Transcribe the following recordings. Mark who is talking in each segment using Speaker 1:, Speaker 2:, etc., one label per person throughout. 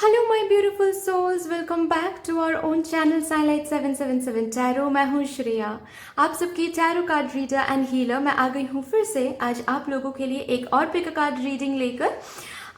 Speaker 1: Hello my beautiful souls, welcome back to our own channel Signlight 777 tarot. मैं हूँ श्रेया, आप सबकी tarot card reader and healer. मैं आ गई हूँ फिर से आज आप लोगों के लिए एक और पिक कार्ड रीडिंग लेकर।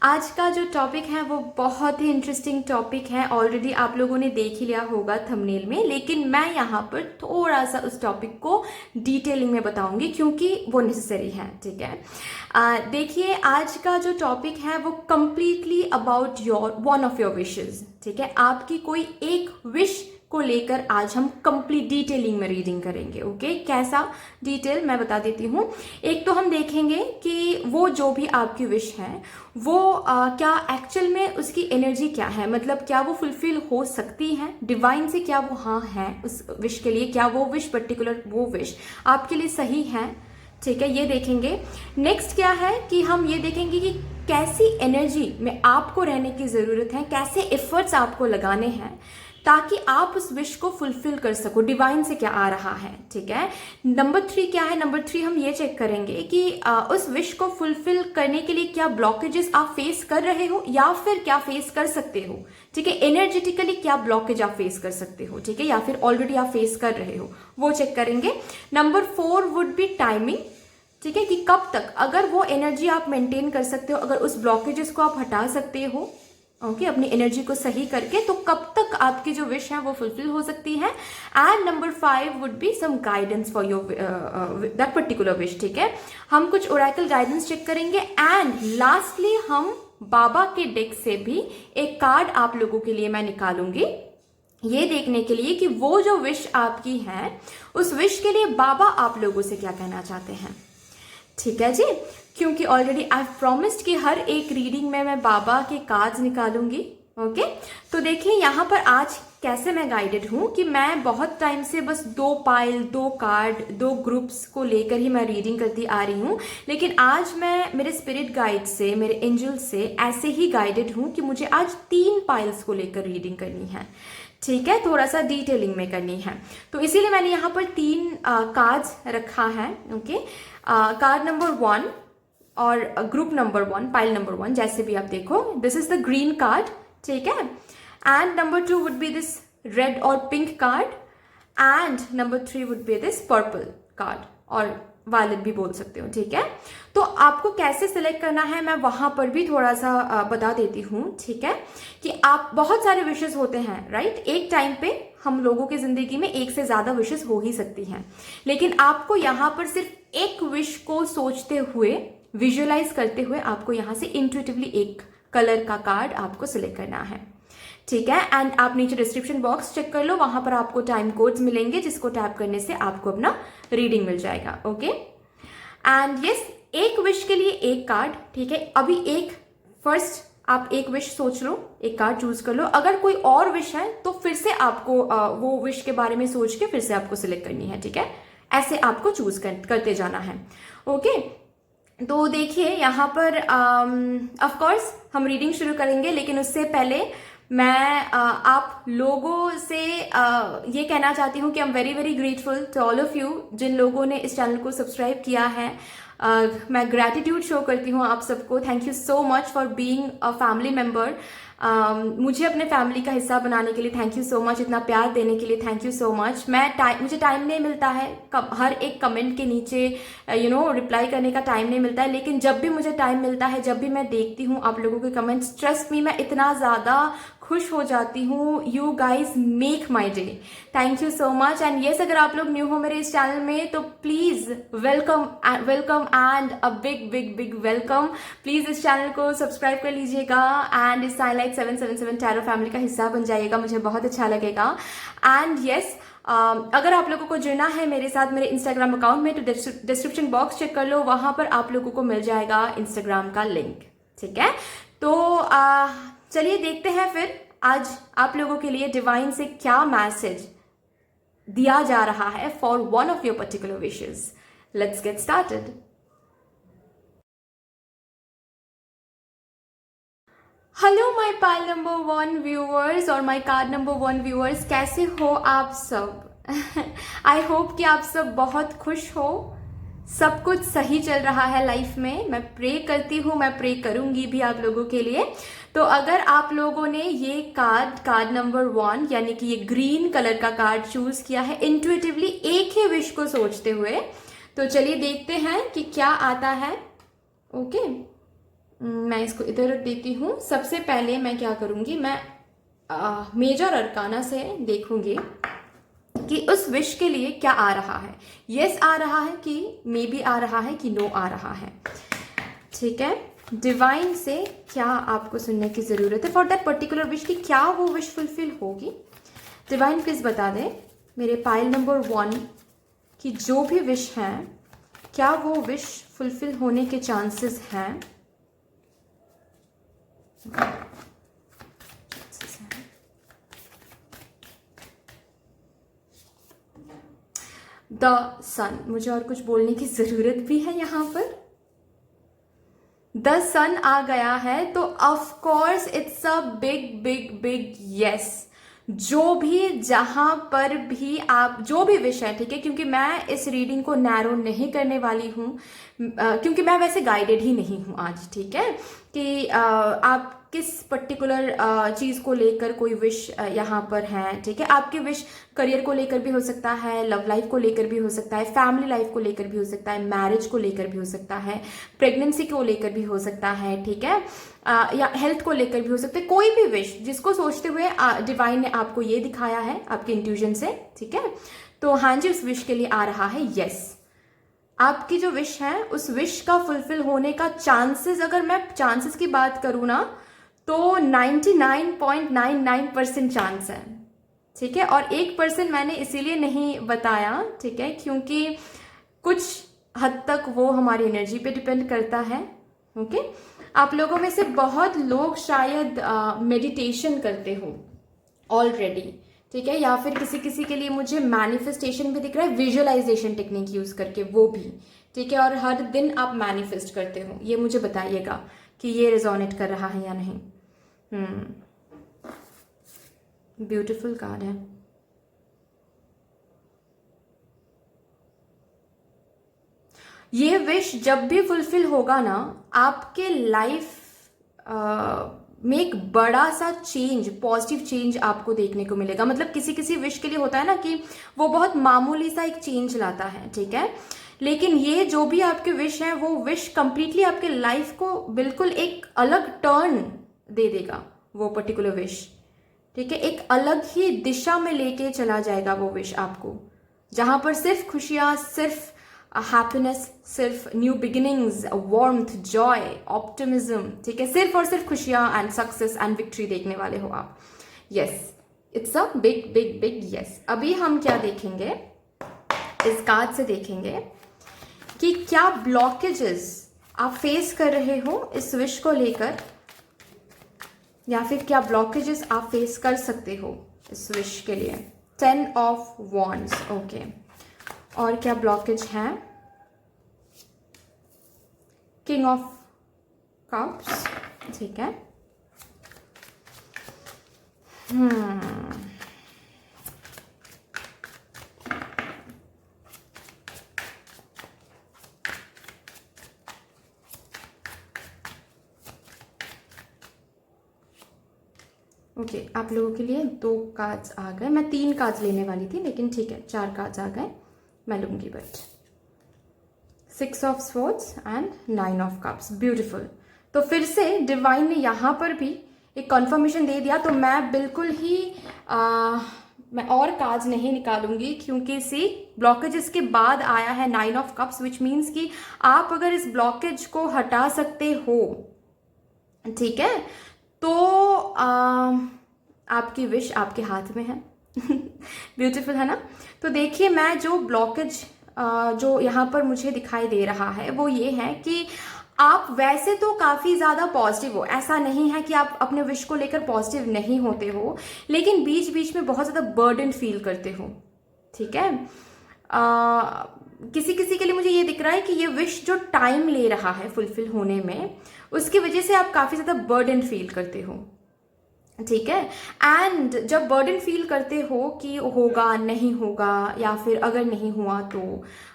Speaker 1: आज का जो टॉपिक है वो बहुत ही इंटरेस्टिंग टॉपिक है। ऑलरेडी आप लोगों ने देख ही लिया होगा थंबनेल में, लेकिन मैं यहाँ पर थोड़ा सा उस टॉपिक को डिटेलिंग में बताऊंगी क्योंकि वो नेसेसरी है। ठीक है, देखिए आज का जो टॉपिक है वो completely about your one of your wishes. ठीक है, आपकी कोई एक विश को लेकर आज हम कंप्लीट डिटेलिंग में रीडिंग करेंगे। ओके, कैसा डिटेल मैं बता देती हूँ। एक तो हम देखेंगे कि वो जो भी आपकी विश है वो क्या एक्चुअल में उसकी एनर्जी क्या है, मतलब क्या वो फुलफिल हो सकती है डिवाइन से, क्या वो हाँ है उस विश के लिए, क्या वो विश पर्टिकुलर वो विश आपके लिए सही है। ठीक है, ये देखेंगे। नेक्स्ट क्या है कि हम ये देखेंगे कि कैसी एनर्जी में आपको रहने की ज़रूरत है, कैसे एफर्ट्स आपको लगाने हैं ताकि आप उस विश को फुलफिल कर सको। डिवाइन से क्या आ रहा है। ठीक है, नंबर 3 क्या है। नंबर 3 हम ये चेक करेंगे कि उस विश को फुलफिल करने के लिए क्या ब्लॉकेजेस आप फेस कर रहे हो या फिर क्या फेस कर सकते हो। ठीक है, एनर्जेटिकली क्या ब्लॉकेज आप फेस कर सकते हो, ठीक है, या फिर ऑलरेडी आप फेस कर रहे हो, वो चेक करेंगे। Number 4 would be timing. ठीक है, कि कब तक अगर वो एनर्जी आप मेंटेन कर सकते हो, अगर उस ब्लॉकेजेस को आप हटा सकते हो, ओके, अपनी एनर्जी को सही करके, तो कब तक आपकी जो विश है वो फुलफिल हो सकती है। And number 5 would be some guidance for your that particular wish. ठीक है, हम कुछ ओरेकल गाइडेंस चेक करेंगे एंड लास्टली हम बाबा के डेक से भी एक कार्ड आप लोगों के लिए मैं निकालूंगी, ये देखने के लिए कि वो जो विश आपकी है उस विश के लिए बाबा आप लोगों से क्या कहना चाहते हैं। ठीक है जी, क्योंकि ऑलरेडी आई प्रॉमिस्ड कि हर एक रीडिंग में मैं बाबा के कार्ड्स निकालूंगी। ओके, तो देखिए यहाँ पर आज कैसे मैं गाइडेड हूँ कि मैं बहुत टाइम से बस 2 पाइल, 2 कार्ड, 2 ग्रुप्स को लेकर ही मैं रीडिंग करती आ रही हूँ, लेकिन आज मैं मेरे स्पिरिट गाइड से, मेरे एंजल से ऐसे ही गाइडेड हूँ कि मुझे आज 3 पाइल्स को लेकर रीडिंग करनी है। ठीक है, थोड़ा सा डिटेलिंग में करनी है, तो इसीलिए मैंने यहाँ पर 3 कार्ड्स रखा है। ओके, कार्ड नंबर 1 और ग्रुप नंबर 1, पाइल नंबर 1, जैसे भी आप देखो, this is the green card. ठीक है, and number 2 would be this red और pink card, and number 3 would be this purple card, और वायलेट भी बोल सकते हो। ठीक है, तो आपको कैसे सिलेक्ट करना है मैं वहां पर भी थोड़ा सा बता देती हूँ। ठीक है, कि आप बहुत सारे विशेष होते हैं, राइट। एक टाइम पे हम लोगों की जिंदगी में एक से ज्यादा विशेष हो ही सकती हैं, लेकिन आपको यहाँ पर सिर्फ एक विश को सोचते हुए, विजुअलाइज करते हुए आपको यहाँ से इंट्यूटिवली एक कलर का कार्ड आपको सिलेक्ट करना है। ठीक है, एंड आप नीचे डिस्क्रिप्शन बॉक्स चेक कर लो, वहां पर आपको टाइम कोड्स मिलेंगे जिसको टैप करने से आपको अपना रीडिंग मिल जाएगा। ओके, एंड यस, एक विश के लिए एक कार्ड। ठीक है, अभी एक फर्स्ट आप एक विश सोच लो, एक कार्ड चूज कर लो। अगर कोई और विश है तो फिर से आपको वो विश के बारे में सोच के फिर से आपको सिलेक्ट करनी है। ठीक है, ऐसे आपको चूज करते जाना है। ओके, तो देखिए यहाँ पर ऑफ कोर्स हम रीडिंग शुरू करेंगे, लेकिन उससे पहले मैं आप लोगों से ये कहना चाहती हूँ कि I am very very grateful to all of you जिन लोगों ने इस चैनल को सब्सक्राइब किया है। मैं ग्रैटिट्यूड शो करती हूँ आप सबको। Thank you so much for being a family member. मुझे अपने फैमिली का हिस्सा बनाने के लिए थैंक यू सो मच, इतना प्यार देने के लिए थैंक यू सो मच। मुझे टाइम नहीं मिलता है हर एक कमेंट के नीचे रिप्लाई करने का टाइम नहीं मिलता है, लेकिन जब भी मुझे टाइम मिलता है, जब भी मैं देखती हूँ आप लोगों के कमेंट्स, ट्रस्ट मी मैं इतना ज़्यादा खुश हो जाती हूँ। You guys make my day, thank you so much. And yes, अगर आप लोग न्यू हो मेरे इस चैनल में तो please welcome and a big big big welcome. Please इस चैनल को सब्सक्राइब कर लीजिएगा एंड इस साइनलाइट 777 टैरो फैमिली का हिस्सा बन जाइएगा, मुझे बहुत अच्छा लगेगा। एंड यस, अगर आप लोगों को जुड़ना है मेरे साथ मेरे इंस्टाग्राम अकाउंट में तो डिस्क्रिप्शन बॉक्स चेक कर लो, वहां पर आप लोगों को मिल जाएगा इंस्टाग्राम का लिंक। ठीक है, तो चलिए देखते हैं फिर आज आप लोगों के लिए डिवाइन से क्या मैसेज दिया जा रहा है for one of your particular wishes. Let's get started. Hello my pile number 1 viewers और माय कार्ड नंबर 1 व्यूअर्स, कैसे हो आप सब? आई होप कि आप सब बहुत खुश हो, सब कुछ सही चल रहा है लाइफ में। मैं प्रे करती हूँ, मैं प्रे करूंगी भी आप लोगों के लिए। तो अगर आप लोगों ने ये कार्ड नंबर 1 यानी कि ये ग्रीन कलर का कार्ड चूज किया है इंट्यूटिवली एक ही विश को सोचते हुए, तो चलिए देखते हैं कि क्या आता है। ओके, मैं इसको इधर रख देती हूँ। सबसे पहले मैं क्या करूंगी, मैं मेजर अरकाना से देखूंगी कि उस विश के लिए क्या आ रहा है। यस आ रहा है कि मे बी आ रहा है कि नो आ रहा है। ठीक है, डिवाइन से क्या आपको सुनने की जरूरत है फॉर दैट पर्टिकुलर विश, की क्या वो विश फुलफिल होगी। डिवाइन प्लीज बता दे मेरे पाइल नंबर 1 की जो भी विश है, क्या वो विश फुलफिल होने के चांसेस हैं। द सन, मुझे और कुछ बोलने की जरूरत भी है यहाँ पर। द सन आ गया है तो of course it's a big big big yes. जो भी जहां पर भी आप जो भी विश है, ठीक है, क्योंकि मैं इस रीडिंग को नैरो नहीं करने वाली हूँ, क्योंकि मैं वैसे गाइडेड ही नहीं हूँ आज। ठीक है, कि आप किस पर्टिकुलर चीज को लेकर कोई विश यहाँ पर है। ठीक है, आपके विश करियर को लेकर भी हो सकता है, लव लाइफ को लेकर भी हो सकता है, फैमिली लाइफ को लेकर भी हो सकता है, मैरिज को लेकर भी हो सकता है, प्रेगनेंसी को लेकर भी हो सकता है। ठीक है, या हेल्थ को लेकर भी हो सकता है। कोई भी विश जिसको सोचते हुए डिवाइन ने आपको ये दिखाया है आपके इंट्यूजन से। ठीक है, तो हाँ जी, उस विश के लिए आ रहा है यस। आपकी जो विश है उस विश का फुलफिल होने का चांसेस, अगर मैं चांसेस की बात करूं ना, तो 99.99% चांस है। ठीक है, और 1% मैंने इसीलिए नहीं बताया, ठीक है, क्योंकि कुछ हद तक वो हमारी एनर्जी पे डिपेंड करता है। ओके, आप लोगों में से बहुत लोग शायद मेडिटेशन करते हो ऑलरेडी। ठीक है, या फिर किसी किसी के लिए मुझे मैनिफेस्टेशन भी दिख रहा है, विजुअलाइजेशन टेक्निक यूज करके वो भी। ठीक है, और हर दिन आप मैनिफेस्ट करते हो, ये मुझे बताइएगा कि ये रिजोनेट कर रहा है या नहीं। ब्यूटीफुल कार्ड है। ये विश जब भी फुलफिल होगा ना, आपके लाइफ में एक बड़ा सा चेंज, पॉजिटिव चेंज आपको देखने को मिलेगा। मतलब किसी किसी विश के लिए होता है ना कि वो बहुत मामूली सा एक चेंज लाता है। ठीक है, लेकिन ये जो भी आपके विश है, वो विश कंप्लीटली आपके लाइफ को बिल्कुल एक अलग टर्न दे देगा वो पर्टिकुलर विश। ठीक है, एक अलग ही दिशा में लेके चला जाएगा वो विश आपको, जहां पर सिर्फ खुशियां, सिर्फ हैप्पीनेस, सिर्फ new beginnings, warmth, Joy, optimism. ठीक है, सिर्फ और सिर्फ खुशियां एंड सक्सेस एंड विक्ट्री देखने वाले हो आप। Yes, it's a big big big yes. अभी हम क्या देखेंगे, इस कार्ड से देखेंगे कि क्या ब्लॉकेजेस आप फेस कर रहे हो इस विश को लेकर, या फिर क्या ब्लॉकेजेस आप फेस कर सकते हो इस विश के लिए। 10 ऑफ वॉन्ड्स, ओके, और क्या ब्लॉकेज है। किंग ऑफ कप्स, ठीक है। ओके, आप लोगों के लिए 2 कार्ड्स आ गए। मैं 3 कार्ड्स लेने वाली थी, लेकिन ठीक है, 4 कार्ड्स आ गए, मैं लूंगी। But 6 of swords and 9 of cups, beautiful. तो फिर से डिवाइन ने यहाँ पर भी एक कंफर्मेशन दे दिया। तो मैं बिल्कुल ही मैं और कार्ड्स नहीं निकालूंगी, क्योंकि सी ब्लॉकेजेस के बाद आया है 9 ऑफ कप्स, विच मीन्स कि आप अगर इस ब्लॉकेज को हटा सकते हो, ठीक है, तो आपकी विश आपके हाथ में है। ब्यूटीफुल है ना। तो देखिए, मैं जो ब्लॉकेज जो यहाँ पर मुझे दिखाई दे रहा है वो ये है कि आप वैसे तो काफ़ी ज़्यादा पॉजिटिव हो, ऐसा नहीं है कि आप अपने विश को लेकर पॉजिटिव नहीं होते हो, लेकिन बीच बीच में बहुत ज़्यादा बर्डन फील करते हो। ठीक है, किसी किसी के लिए मुझे ये दिख रहा है कि ये विश जो टाइम ले रहा है फुलफिल होने में, उसकी वजह से आप काफ़ी ज़्यादा बर्डन फील करते हो। ठीक है। एंड जब बर्डन फील करते हो कि होगा नहीं होगा या फिर अगर नहीं हुआ तो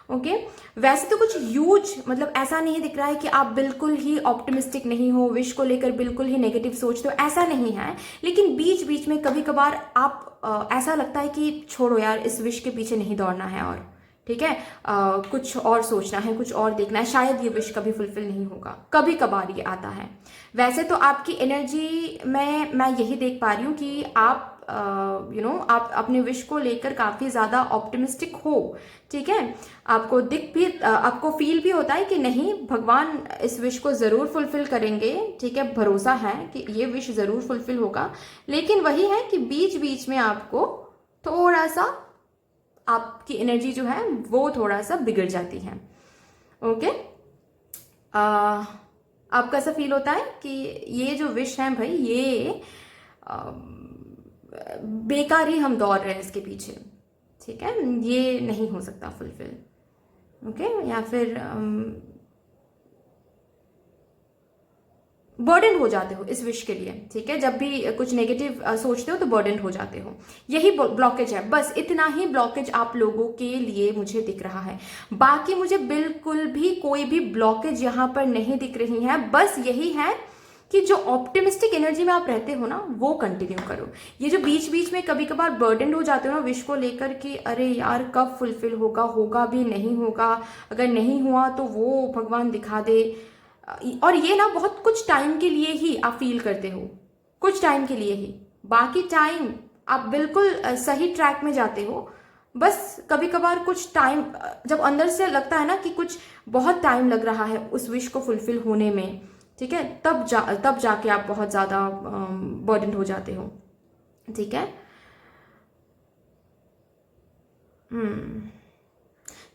Speaker 1: ओके, वैसे तो कुछ ह्यूज मतलब ऐसा नहीं दिख रहा है कि आप बिल्कुल ही ऑप्टिमिस्टिक नहीं हो, विश को लेकर बिल्कुल ही नेगेटिव सोचते हो, ऐसा नहीं है। लेकिन बीच बीच में कभी कभार आप ऐसा लगता है कि छोड़ो यार, इस विश के पीछे नहीं दौड़ना है और ठीक है, कुछ और सोचना है, कुछ और देखना है, शायद ये विश कभी फुलफिल नहीं होगा, कभी कभार ये आता है। वैसे तो आपकी एनर्जी में मैं यही देख पा रही हूँ कि आप आप अपने विश को लेकर काफ़ी ज़्यादा ऑप्टिमिस्टिक हो, ठीक है। आपको दिख भी आपको फील भी होता है कि नहीं, भगवान इस विश को ज़रूर फुलफिल करेंगे, ठीक है, भरोसा है कि ये विश ज़रूर फुलफिल होगा। लेकिन वही है कि बीच बीच में आपको थोड़ा सा आपकी एनर्जी जो है वो थोड़ा सा बिगड़ जाती है। ओके, आपका ऐसा फील होता है कि ये जो विश है भाई, ये बेकार ही हम दौड़ रहे हैं इसके पीछे, ठीक है, ये नहीं हो सकता फुलफिल। ओके, या फिर बर्डन हो जाते हो इस विश के लिए, ठीक है, जब भी कुछ नेगेटिव सोचते हो तो बर्डन हो जाते हो। यही ब्लॉकेज है, बस इतना ही ब्लॉकेज आप लोगों के लिए मुझे दिख रहा है। बाकी मुझे बिल्कुल भी कोई भी ब्लॉकेज यहाँ पर नहीं दिख रही है। बस यही है कि जो ऑप्टिमिस्टिक एनर्जी में आप रहते हो ना, वो कंटिन्यू करो। ये जो बीच बीच में कभी कभार बर्डन हो जाते हो ना विश को लेकर कि अरे यार कब फुलफिल होगा, होगा भी नहीं होगा, अगर नहीं हुआ तो वो भगवान दिखा दे, और ये ना बहुत कुछ टाइम के लिए ही आप फील करते हो, कुछ टाइम के लिए ही। बाकी टाइम आप बिल्कुल सही ट्रैक में जाते हो। बस कभी कभार कुछ टाइम जब अंदर से लगता है ना कि कुछ बहुत टाइम लग रहा है उस विश को फुलफिल होने में, ठीक है, तब जाके आप बहुत ज़्यादा बर्डन हो जाते हो, ठीक है।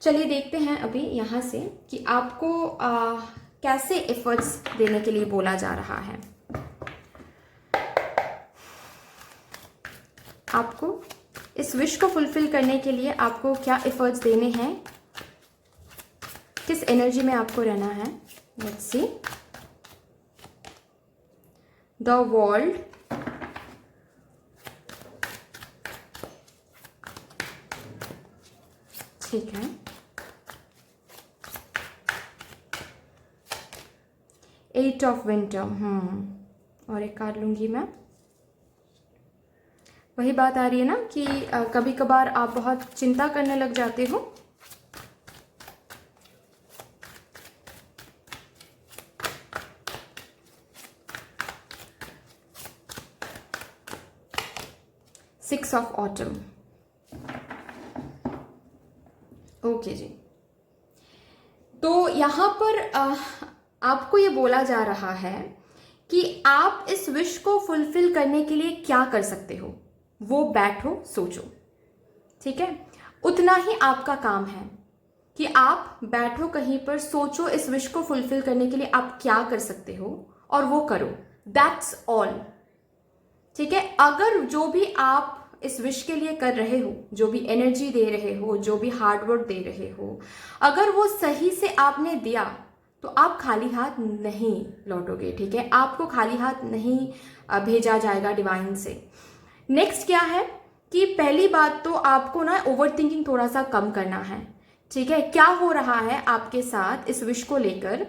Speaker 1: चलिए देखते हैं अभी यहाँ से कि आपको कैसे एफर्ट्स देने के लिए बोला जा रहा है। आपको इस विश को फुलफिल करने के लिए आपको क्या एफर्ट्स देने हैं, किस एनर्जी में आपको रहना है। लेट्स सी, द वर्ल्ड, ठीक है, 8 ऑफ विंटर, और एक कार्ड लूंगी मैं। वही बात आ रही है ना कि कभी कभार आप बहुत चिंता करने लग जाते हो। सिक्स ऑफ ऑटम, ओके जी। तो यहाँ पर आपको ये बोला जा रहा है कि आप इस विश को फुलफिल करने के लिए क्या कर सकते हो, वो बैठो सोचो, ठीक है। उतना ही आपका काम है कि आप बैठो कहीं पर, सोचो इस विश को फुलफिल करने के लिए आप क्या कर सकते हो और वो करो। दैट्स ऑल, ठीक है। अगर जो भी आप इस विश के लिए कर रहे हो, जो भी एनर्जी दे रहे हो, जो भी हार्डवर्क दे रहे हो, अगर वो सही से आपने दिया तो आप खाली हाथ नहीं लौटोगे, ठीक है। आपको खाली हाथ नहीं भेजा जाएगा डिवाइन से। नेक्स्ट क्या है कि पहली बात तो आपको ना ओवर थिंकिंग थोड़ा सा कम करना है, ठीक है। क्या हो रहा है आपके साथ इस विश को लेकर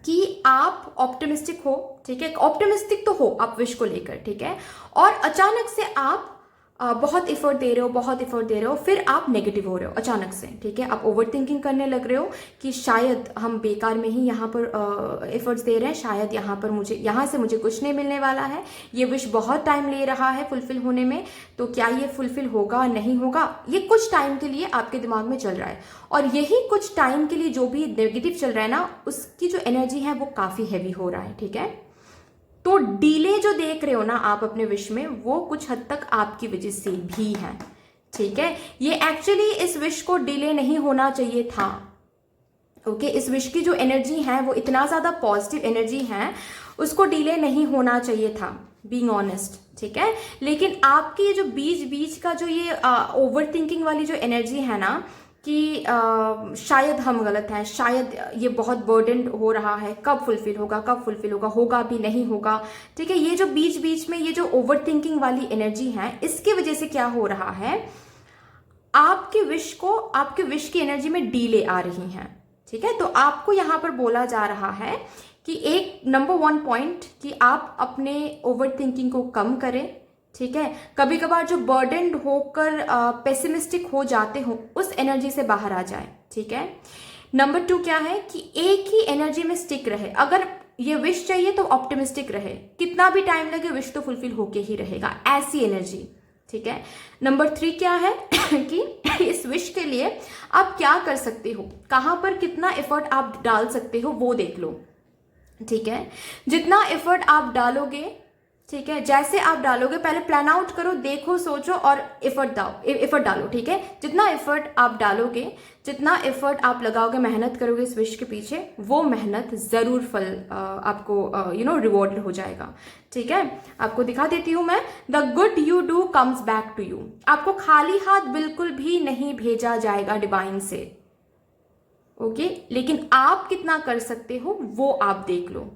Speaker 1: कि आप ऑप्टिमिस्टिक हो, ठीक है, ऑप्टिमिस्टिक तो हो आप विश को लेकर, ठीक है, और अचानक से आप बहुत एफर्ट दे रहे हो, बहुत एफर्ट दे रहे हो, फिर आप नेगेटिव हो रहे हो अचानक से, ठीक है। आप ओवर थिंकिंग करने लग रहे हो कि शायद हम बेकार में ही यहाँ पर एफर्ट्स दे रहे हैं, शायद यहाँ से मुझे कुछ नहीं मिलने वाला है, ये विश बहुत टाइम ले रहा है फुलफिल होने में, तो क्या ये फुलफिल होगा नहीं होगा, ये कुछ टाइम के लिए आपके दिमाग में चल रहा है। और यही कुछ टाइम के लिए जो भी नेगेटिव चल रहा है ना, उसकी जो एनर्जी है वो काफ़ी हैवी हो रहा है, ठीक है। तो डीले जो देख रहे हो ना आप अपने विश में, वो कुछ हद तक आपकी वजह से भी है, ठीक है। ये एक्चुअली इस विश को डिले नहीं होना चाहिए था, ओके। इस विश की जो एनर्जी है वो इतना ज़्यादा पॉजिटिव एनर्जी है, उसको डिले नहीं होना चाहिए था, बीइंग ऑनेस्ट, ठीक है। लेकिन आपकी जो बीच बीच का जो ये ओवर थिंकिंग वाली जो एनर्जी है ना, कि शायद हम गलत हैं, शायद ये बहुत बर्डन हो रहा है, कब फुलफिल होगा, कब फुलफिल होगा, होगा भी नहीं होगा। ठीक है, ये जो बीच बीच में ये जो ओवर थिंकिंग वाली एनर्जी है, इसकी वजह से क्या हो रहा है, आपके विश की एनर्जी में डीले आ रही हैं। ठीक है, तो आपको यहां पर बोला जा रहा है कि एक नंबर 1 पॉइंट कि आप अपने ओवर थिंकिंग को कम करें। ठीक है, कभी कभार जो बर्डन होकर पेसिमिस्टिक हो जाते हो, उस एनर्जी से बाहर आ जाए। ठीक है, नंबर 2 क्या है कि एक ही एनर्जी में स्टिक रहे। अगर ये विश चाहिए तो ऑप्टिमिस्टिक रहे, कितना भी टाइम लगे विश तो फुलफिल होके ही रहेगा, ऐसी एनर्जी। ठीक है, नंबर 3 क्या है कि इस विश के लिए आप क्या कर सकते हो, कहां पर कितना एफर्ट आप डाल सकते हो, वो देख लो। ठीक है, जितना एफर्ट आप डालोगे, ठीक है, जैसे आप डालोगे पहले प्लान आउट करो, देखो, सोचो और एफर्ट डालो। ठीक है, जितना एफर्ट आप डालोगे, जितना एफर्ट आप लगाओगे, मेहनत करोगे इस विश के पीछे, वो मेहनत जरूर फल आपको रिवॉर्ड हो जाएगा। ठीक है, आपको दिखा देती हूं मैं, the good you do comes back to you. आपको खाली हाथ बिल्कुल भी नहीं भेजा जाएगा डिवाइन से। ओके, लेकिन आप कितना कर सकते हो वो आप देख लो।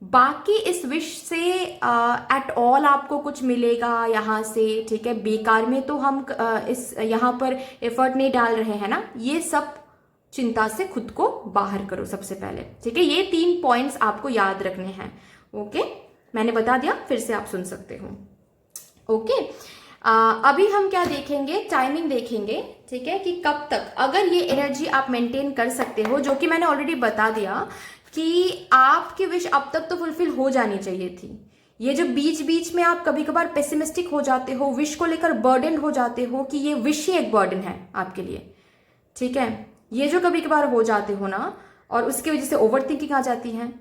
Speaker 1: बाकी इस विश से एट ऑल आपको कुछ मिलेगा यहाँ से, ठीक है, बेकार में तो हम इस यहाँ पर एफर्ट नहीं डाल रहे हैं ना, ये सब चिंता से खुद को बाहर करो सबसे पहले। ठीक है, ये 3 पॉइंट्स आपको याद रखने हैं। ओके, मैंने बता दिया, फिर से आप सुन सकते हो। ओके, अभी हम क्या देखेंगे, टाइमिंग देखेंगे। ठीक है, कि कब तक अगर ये एनर्जी आप मेंटेन कर सकते हो, जो कि मैंने ऑलरेडी बता दिया कि आपकी विश अब तक तो फुलफिल हो जानी चाहिए थी। ये जो बीच बीच में आप कभी कभार पेसिमिस्टिक हो जाते हो, विश को लेकर बर्डन हो जाते हो कि ये विश ही एक बर्डन है आपके लिए। ठीक है, ये जो कभी कभार हो जाते हो ना, और उसकी वजह से ओवर थिंकिंग आ जाती है,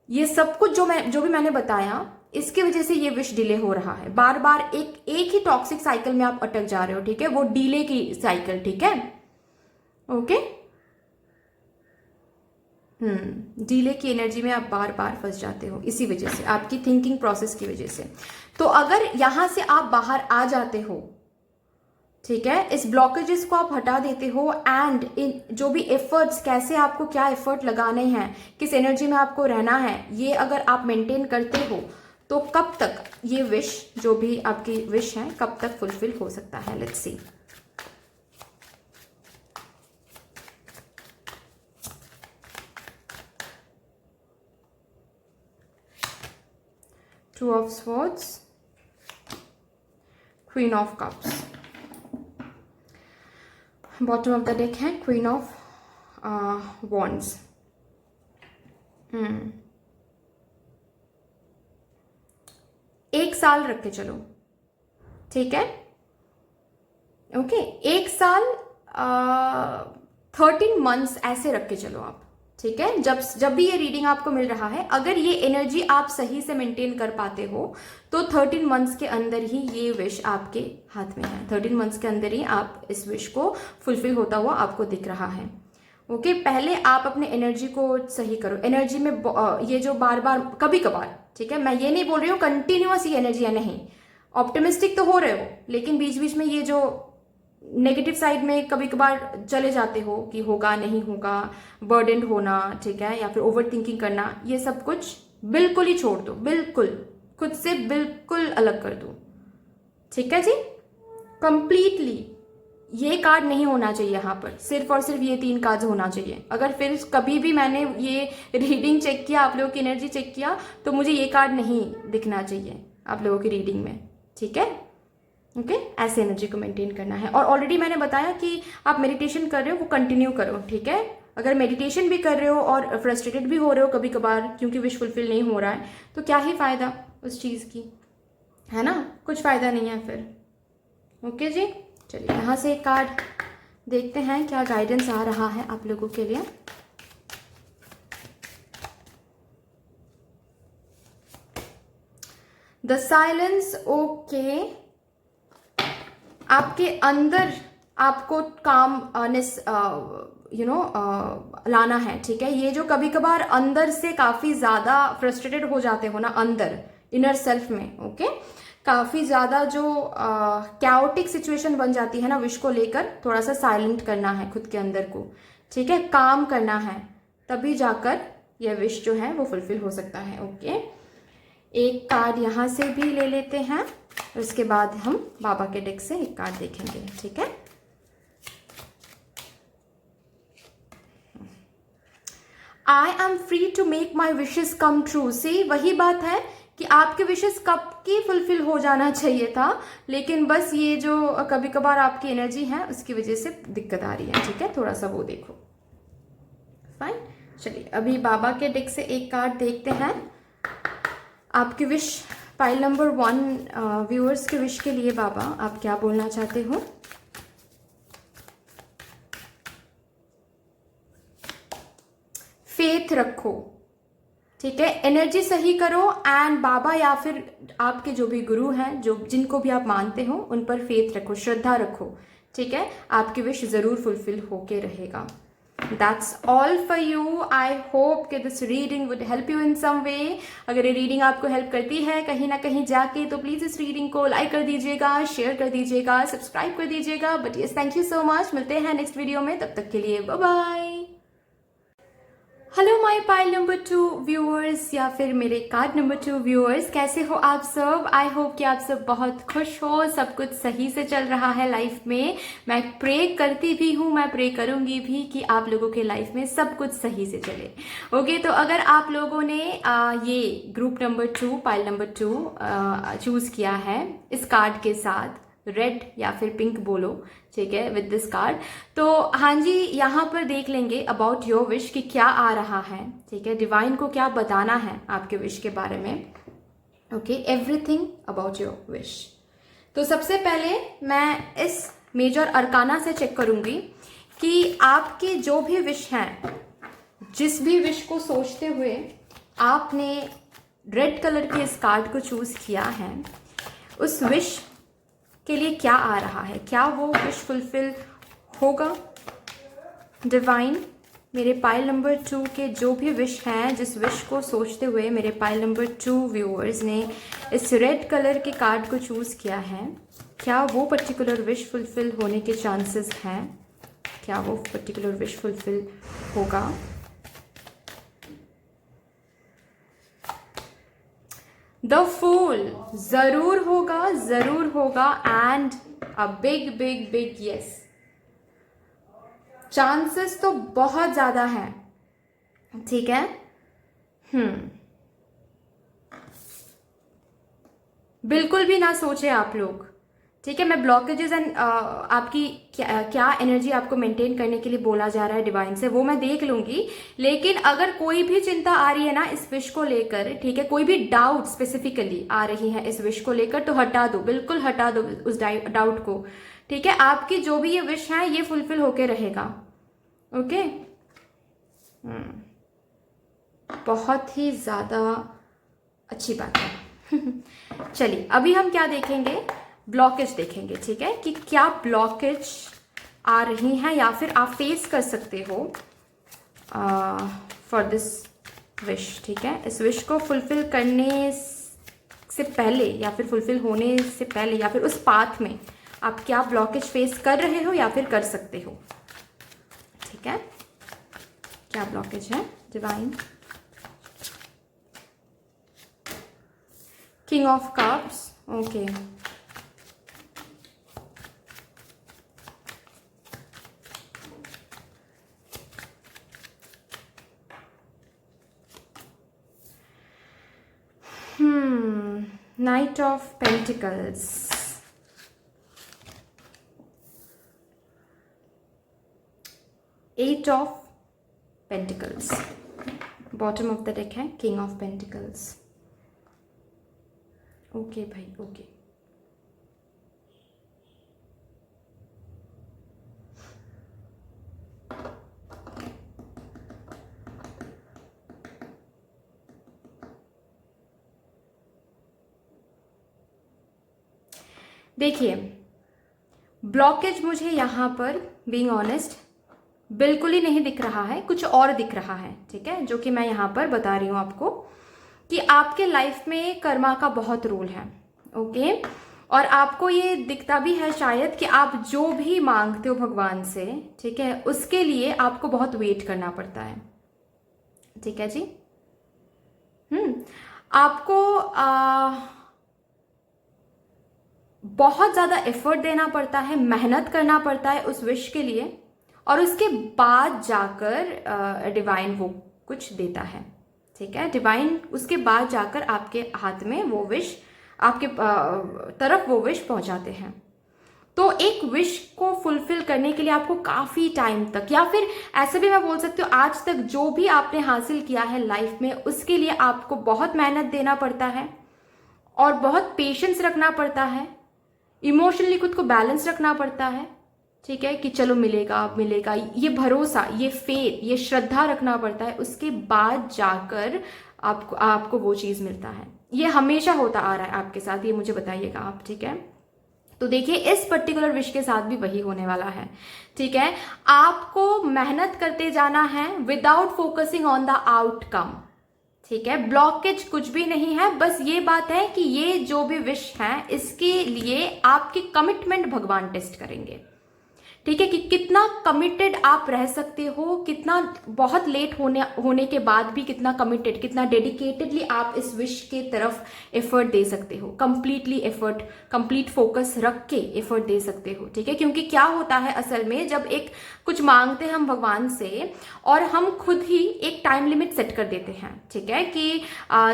Speaker 1: ये सब कुछ जो भी मैंने बताया, इसकी वजह से ये विश डिले हो रहा है। बार बार एक ही टॉक्सिक साइकिल में आप अटक जा रहे हो। ठीक है, वो डिले की साइकिल। ठीक है, ओके, डिले की एनर्जी में आप बार बार फंस जाते हो, इसी वजह से, आपकी थिंकिंग प्रोसेस की वजह से। तो अगर यहां से आप बाहर आ जाते हो, ठीक है, इस ब्लॉकेजेस को आप हटा देते हो, एंड इन जो भी एफर्ट्स, कैसे आपको क्या एफर्ट लगाने हैं, किस एनर्जी में आपको रहना है, ये अगर आप मेंटेन करते हो, तो कब तक ये विश, जो भी आपकी विश है, कब तक फुलफिल हो सकता है। Let's see. Two of Swords, Queen of Cups, bottom of the deck है Queen of Wands। एक साल रख के चलो। ठीक है, ओके, एक साल 13 मंथ्स ऐसे रख के चलो आप। ठीक है, जब भी ये रीडिंग आपको मिल रहा है, अगर ये एनर्जी आप सही से मेंटेन कर पाते हो, तो 13 मंथ्स के अंदर ही ये विश आपके हाथ में है। 13 मंथ्स के अंदर ही आप इस विश को फुलफिल होता हुआ आपको दिख रहा है। ओके, पहले आप अपने एनर्जी को सही करो। एनर्जी में ये जो बार बार कभी कभार, ठीक है, मैं ये नहीं बोल रही हूँ कंटिन्यूअस ये एनर्जी है, नहीं, ऑप्टिमिस्टिक तो हो रहे हो, लेकिन बीच बीच में ये जो नेगेटिव साइड में कभी कभार चले जाते हो कि होगा नहीं होगा, बर्डन होना, ठीक है, या फिर ओवर थिंकिंग करना, ये सब कुछ बिल्कुल ही छोड़ दो, बिल्कुल खुद से बिल्कुल अलग कर दो। ठीक है जी, कंप्लीटली ये कार्ड नहीं होना चाहिए यहाँ पर, सिर्फ और सिर्फ ये 3 कार्ड होना चाहिए। अगर फिर कभी भी मैंने ये रीडिंग चेक किया, आप लोगों की एनर्जी चेक किया, तो मुझे ये कार्ड नहीं दिखना चाहिए आप लोगों की रीडिंग में। ठीक है, ओके, ऐसे एनर्जी को मेंटेन करना है। और ऑलरेडी मैंने बताया कि आप मेडिटेशन कर रहे हो, वो कंटिन्यू करो। ठीक है, अगर मेडिटेशन भी कर रहे हो और फ्रस्ट्रेटेड भी हो रहे हो कभी कभार क्योंकि विश फुलफिल नहीं हो रहा है, तो क्या ही फायदा उस चीज़ की, है ना, कुछ फायदा नहीं है फिर। ओके जी, चलिए यहाँ से एक कार्ड देखते हैं क्या गाइडेंस आ रहा है आप लोगों के लिए। The silence. ओके, आपके अंदर आपको काम लाना है। ठीक है, ये जो कभी कभार अंदर से काफी ज्यादा फ्रस्ट्रेटेड हो जाते हो ना, अंदर इनर सेल्फ में, ओके, काफ़ी ज़्यादा जो कैओटिक सिचुएशन बन जाती है ना विश को लेकर, थोड़ा सा साइलेंट करना है खुद के अंदर को, ठीक है, काम करना है, तभी जाकर यह विश जो है वो फुलफिल हो सकता है। ओके, एक कार्ड यहाँ से भी ले लेते हैं, उसके बाद हम बाबा के डेक से एक कार्ड देखेंगे, ठीक है। I am free to make my wishes come true. से वही बात है कि आपके विशेस कब की फुलफिल हो जाना चाहिए था, लेकिन बस ये जो कभी कभार आपकी एनर्जी है उसकी वजह से दिक्कत आ रही है, ठीक है, थोड़ा सा वो देखो। फाइन, चलिए अभी बाबा के डेक से एक कार्ड देखते हैं। आपकी विश पाइल नंबर 1 व्यूअर्स के विश के लिए बाबा आप क्या बोलना चाहते हो? फेथ रखो, ठीक है, एनर्जी सही करो, एंड बाबा या फिर आपके जो भी गुरु हैं, जो जिनको भी आप मानते हो, उन पर फेथ रखो, श्रद्धा रखो, ठीक है, आपकी विश जरूर फुलफिल होके रहेगा। That's all for you. I hope कि this reading would help you in some way. अगर ये रीडिंग आपको हेल्प करती है कहीं ना कहीं जाके, तो प्लीज़ इस रीडिंग को लाइक कर दीजिएगा, शेयर कर दीजिएगा, सब्सक्राइब कर दीजिएगा। But yes, thank you so much. मिलते हैं नेक्स्ट वीडियो में, तब तक के लिए bye bye. Hello my pile number 2 viewers या फिर मेरे कार्ड नंबर 2 व्यूअर्स, कैसे हो आप सब? आई होप कि आप सब बहुत खुश हो, सब कुछ सही से चल रहा है लाइफ में। मैं प्रे करती भी हूँ, मैं प्रे करूँगी भी कि आप लोगों के लाइफ में सब कुछ सही से चले। ओके, तो अगर आप लोगों ने ये group number 2 pile number 2 choose किया है इस कार्ड के साथ, रेड या फिर पिंक बोलो, ठीक है, विद दिस कार्ड, तो हाँ जी, यहाँ पर देख लेंगे अबाउट योर विश कि क्या आ रहा है, ठीक है, डिवाइन को क्या बताना है आपके विश के बारे में। Okay, everything about your wish. तो सबसे पहले मैं इस मेजर अरकाना से चेक करूंगी कि आपके जो भी विश हैं, जिस भी विश को सोचते हुए आपने रेड कलर के इस कार्ड को चूज किया है, उस विश के लिए क्या आ रहा है, क्या वो विश फुलफिल होगा? डिवाइन, मेरे पाइल नंबर 2 के जो भी विश हैं, जिस विश को सोचते हुए मेरे पाइल नंबर 2 व्यूअर्स ने इस रेड कलर के कार्ड को चूज किया है, क्या वो पर्टिकुलर विश फुलफिल होने के चांसेस हैं? क्या वो पर्टिकुलर विश फुलफिल होगा? द फूल, जरूर होगा, जरूर होगा, and a big big big yes. Chances तो बहुत ज्यादा है, ठीक है। बिल्कुल भी ना सोचे आप लोग, ठीक है। मैं ब्लॉकेजेस एंड आपकी क्या एनर्जी आपको मेंटेन करने के लिए बोला जा रहा है डिवाइन से, वो मैं देख लूंगी। लेकिन अगर कोई भी चिंता आ रही है ना इस विश को लेकर, ठीक है, कोई भी डाउट स्पेसिफिकली आ रही है इस विश को लेकर, तो हटा दो, बिल्कुल हटा दो उस डाउट को, ठीक है। आपकी जो भी ये विश है ये फुलफिल होके रहेगा। ओके, बहुत ही ज्यादा अच्छी बात है। चलिए अभी हम क्या देखेंगे, ब्लॉकेज देखेंगे, ठीक है, कि क्या ब्लॉकेज आ रही हैं या फिर आप फेस कर सकते हो फॉर दिस विश, ठीक है। इस विश को फुलफिल करने से पहले या फिर फुलफिल होने से पहले या फिर उस पाथ में आप क्या ब्लॉकेज फेस कर रहे हो या फिर कर सकते हो, ठीक है। क्या ब्लॉकेज है divine? King of cups, okay, Knight of Pentacles, Eight of Pentacles, bottom of the deck है King of Pentacles। ओके भाई, ओके, देखिए ब्लॉकेज मुझे यहाँ पर बीइंग ऑनेस्ट बिल्कुल ही नहीं दिख रहा है, कुछ और दिख रहा है, ठीक है, जो कि मैं यहाँ पर बता रही हूँ आपको कि आपके लाइफ में कर्मा का बहुत रोल है। ओके। और आपको ये दिखता भी है शायद कि आप जो भी मांगते हो भगवान से, ठीक है, उसके लिए आपको बहुत वेट करना पड़ता है। ठीक है जी। आपको बहुत ज़्यादा एफर्ट देना पड़ता है, मेहनत करना पड़ता है उस विश के लिए, और उसके बाद जाकर डिवाइन वो कुछ देता है। ठीक है, डिवाइन उसके बाद जाकर आपके हाथ में वो विश, आपके तरफ वो विश पहुंचाते हैं। तो एक विश को फुलफिल करने के लिए आपको काफ़ी टाइम तक, या फिर ऐसे भी मैं बोल सकती हूँ आज तक जो भी आपने हासिल किया है लाइफ में, उसके लिए आपको बहुत मेहनत देना पड़ता है और बहुत पेशेंस रखना पड़ता है, इमोशनली खुद को बैलेंस रखना पड़ता है। ठीक है, कि चलो मिलेगा मिलेगा, ये भरोसा, ये फेथ, ये श्रद्धा रखना पड़ता है। उसके बाद जाकर आपको वो चीज़ मिलता है। ये हमेशा होता आ रहा है आपके साथ, ये मुझे बताइएगा आप। ठीक है, तो देखिए इस पर्टिकुलर विश के साथ भी वही होने वाला है। ठीक है, आपको मेहनत करते जाना है without focusing on the outcome. ठीक है, ब्लॉकेज कुछ भी नहीं है, बस ये बात है कि ये जो भी विश है इसके लिए आपकी कमिटमेंट भगवान टेस्ट करेंगे। ठीक है, कि कितना कमिटेड आप रह सकते हो, कितना बहुत लेट होने के बाद भी कितना कमिटेड, कितना डेडिकेटेडली आप इस विश के तरफ एफर्ट दे सकते हो, कंप्लीटली एफर्ट, कंप्लीट फोकस रख के एफर्ट दे सकते हो। ठीक है, क्योंकि क्या होता है असल में, जब एक कुछ मांगते हैं हम भगवान से और हम खुद ही एक टाइम लिमिट सेट कर देते हैं। ठीक है, कि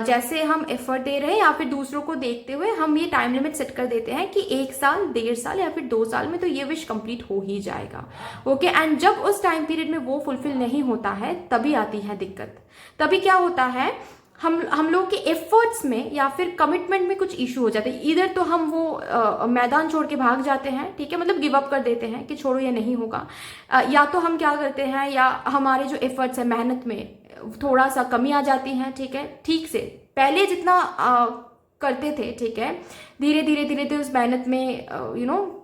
Speaker 1: जैसे हम एफर्ट दे रहे हैं या फिर दूसरों को देखते हुए हम ये टाइम लिमिट सेट कर देते हैं कि 1 साल, 1.5 साल या फिर 2 साल में तो ये विश कंप्लीट हो ही जाएगा। ओके, एंड जब उस टाइम पीरियड में वो फुलफिल नहीं होता है तभी आती है दिक्कत। तभी क्या होता है, हम लोग के एफर्ट्स में या फिर कमिटमेंट में कुछ इशू हो जाते हैं। इधर तो हम वो मैदान छोड़ के भाग जाते हैं, ठीक है, मतलब गिव अप कर देते हैं कि छोड़ो ये नहीं होगा, या तो हम क्या करते हैं, या हमारे जो एफर्ट्स है, मेहनत में थोड़ा सा कमी आ जाती है। ठीक है, ठीक से पहले जितना करते थे, ठीक है, धीरे धीरे धीरे धीरे उस मेहनत में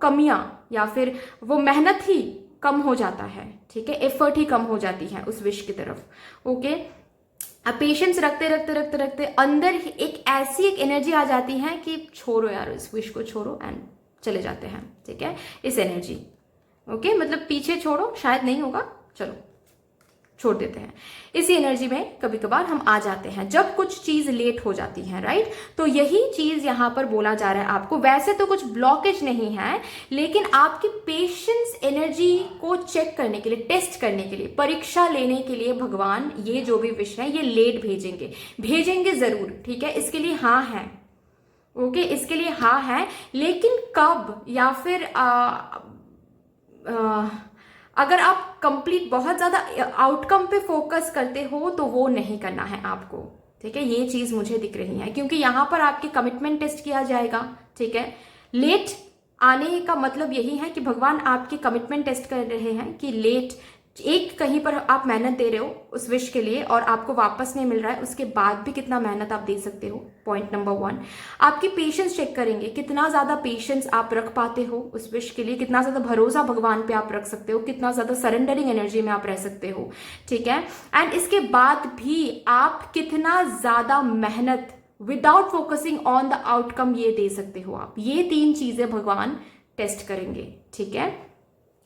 Speaker 1: कमियां, या फिर वो मेहनत ही कम हो जाता है। ठीक है, एफर्ट ही कम हो जाती है उस विश की तरफ। ओके, अब पेशेंस रखते रखते रखते रखते अंदर एक ऐसी एक एनर्जी आ जाती है कि छोड़ो यार, इस विश को छोड़ो, एंड चले जाते हैं। ठीक है, इस एनर्जी, ओके, मतलब पीछे छोड़ो, शायद नहीं होगा, चलो छोड़ देते हैं। इसी एनर्जी में कभी कभार हम आ जाते हैं जब कुछ चीज लेट हो जाती है, राइट। तो यही चीज यहां पर बोला जा रहा है आपको। वैसे तो कुछ ब्लॉकेज नहीं है, लेकिन आपकी पेशेंस एनर्जी को चेक करने के लिए, टेस्ट करने के लिए, परीक्षा लेने के लिए भगवान ये जो भी विश है ये लेट भेजेंगे जरूर। ठीक है, इसके लिए हाँ है, ओके, इसके लिए हाँ है, लेकिन कब, या फिर अगर आप कंप्लीट बहुत ज्यादा आउटकम पे फोकस करते हो तो वो नहीं करना है आपको। ठीक है, ये चीज मुझे दिख रही है, क्योंकि यहां पर आपकी कमिटमेंट टेस्ट किया जाएगा। ठीक है, लेट आने का मतलब यही है कि भगवान आपकी कमिटमेंट टेस्ट कर रहे हैं कि लेट, एक कहीं पर आप मेहनत दे रहे हो उस विश के लिए और आपको वापस नहीं मिल रहा है, उसके बाद भी कितना मेहनत आप दे सकते हो। पॉइंट नंबर 1, आपकी पेशेंस चेक करेंगे, कितना ज्यादा पेशेंस आप रख पाते हो उस विश के लिए, कितना ज्यादा भरोसा भगवान पे आप रख सकते हो, कितना ज्यादा सरेंडरिंग एनर्जी में आप रह सकते हो। ठीक है, एंड इसके बाद भी आप कितना ज्यादा मेहनत without focusing on the outcome ये दे सकते हो आप। ये 3 चीजें भगवान टेस्ट करेंगे। ठीक है,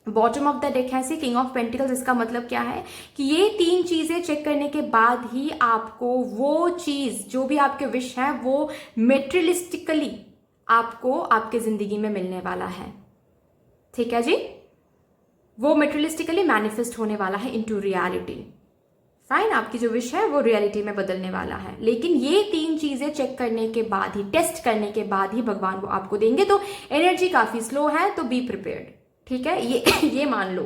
Speaker 1: बॉटम ऑफ द डेक है सी किंग ऑफ पेंटिकल्स। इसका मतलब क्या है कि ये 3 चीजें चेक करने के बाद ही आपको वो चीज, जो भी आपके विश है, वो मेटेरियलिस्टिकली आपको आपके जिंदगी में मिलने वाला है। ठीक है जी, वो मेटेरियलिस्टिकली मैनिफेस्ट होने वाला है इनटू रियलिटी। फाइन, आपकी जो विश है वो रियलिटी में बदलने वाला है, लेकिन ये 3 चीजें चेक करने के बाद ही, टेस्ट करने के बाद ही भगवान वो आपको देंगे। तो एनर्जी काफी स्लो है, तो बी प्रिपेयर्ड। ठीक है, ये मान लो,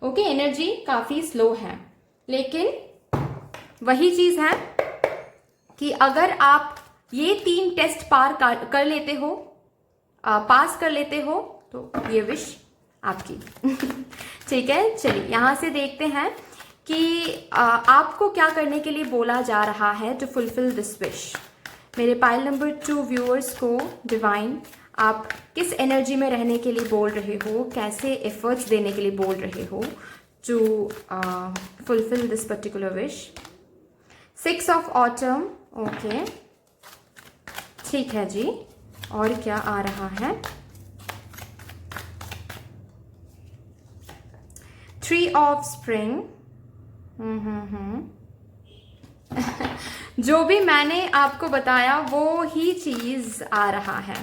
Speaker 1: ओके, एनर्जी काफी स्लो है, लेकिन वही चीज है कि अगर आप ये 3 टेस्ट पार कर लेते हो, पास कर लेते हो, तो ये विश आपकी। ठीक है, चलिए यहां से देखते हैं कि आपको क्या करने के लिए बोला जा रहा है टू फुलफिल दिस विश। मेरे पाइल नंबर 2 व्यूअर्स को डिवाइन आप किस एनर्जी में रहने के लिए बोल रहे हो, कैसे एफर्ट्स देने के लिए बोल रहे हो to fulfil this particular wish. 6 of autumn, okay, ठीक है जी, और क्या आ रहा है? 3 ऑफ स्प्रिंग। जो भी मैंने आपको बताया वो ही चीज आ रहा है।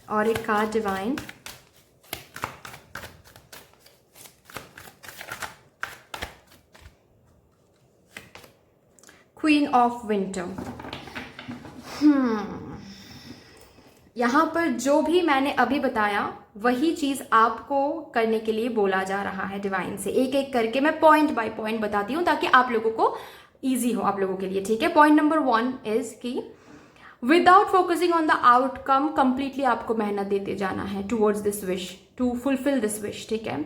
Speaker 1: और एक card divine. Queen of winter. यहां पर जो भी मैंने अभी बताया वही चीज आपको करने के लिए बोला जा रहा है डिवाइन से। एक एक करके मैं पॉइंट बाय पॉइंट बताती हूं ताकि आप लोगों को इजी हो, आप लोगों के लिए। ठीक है, पॉइंट नंबर 1 इज कि without focusing on the outcome, completely आपको मेहनत देते जाना है towards this wish, to fulfil this wish. ठीक है,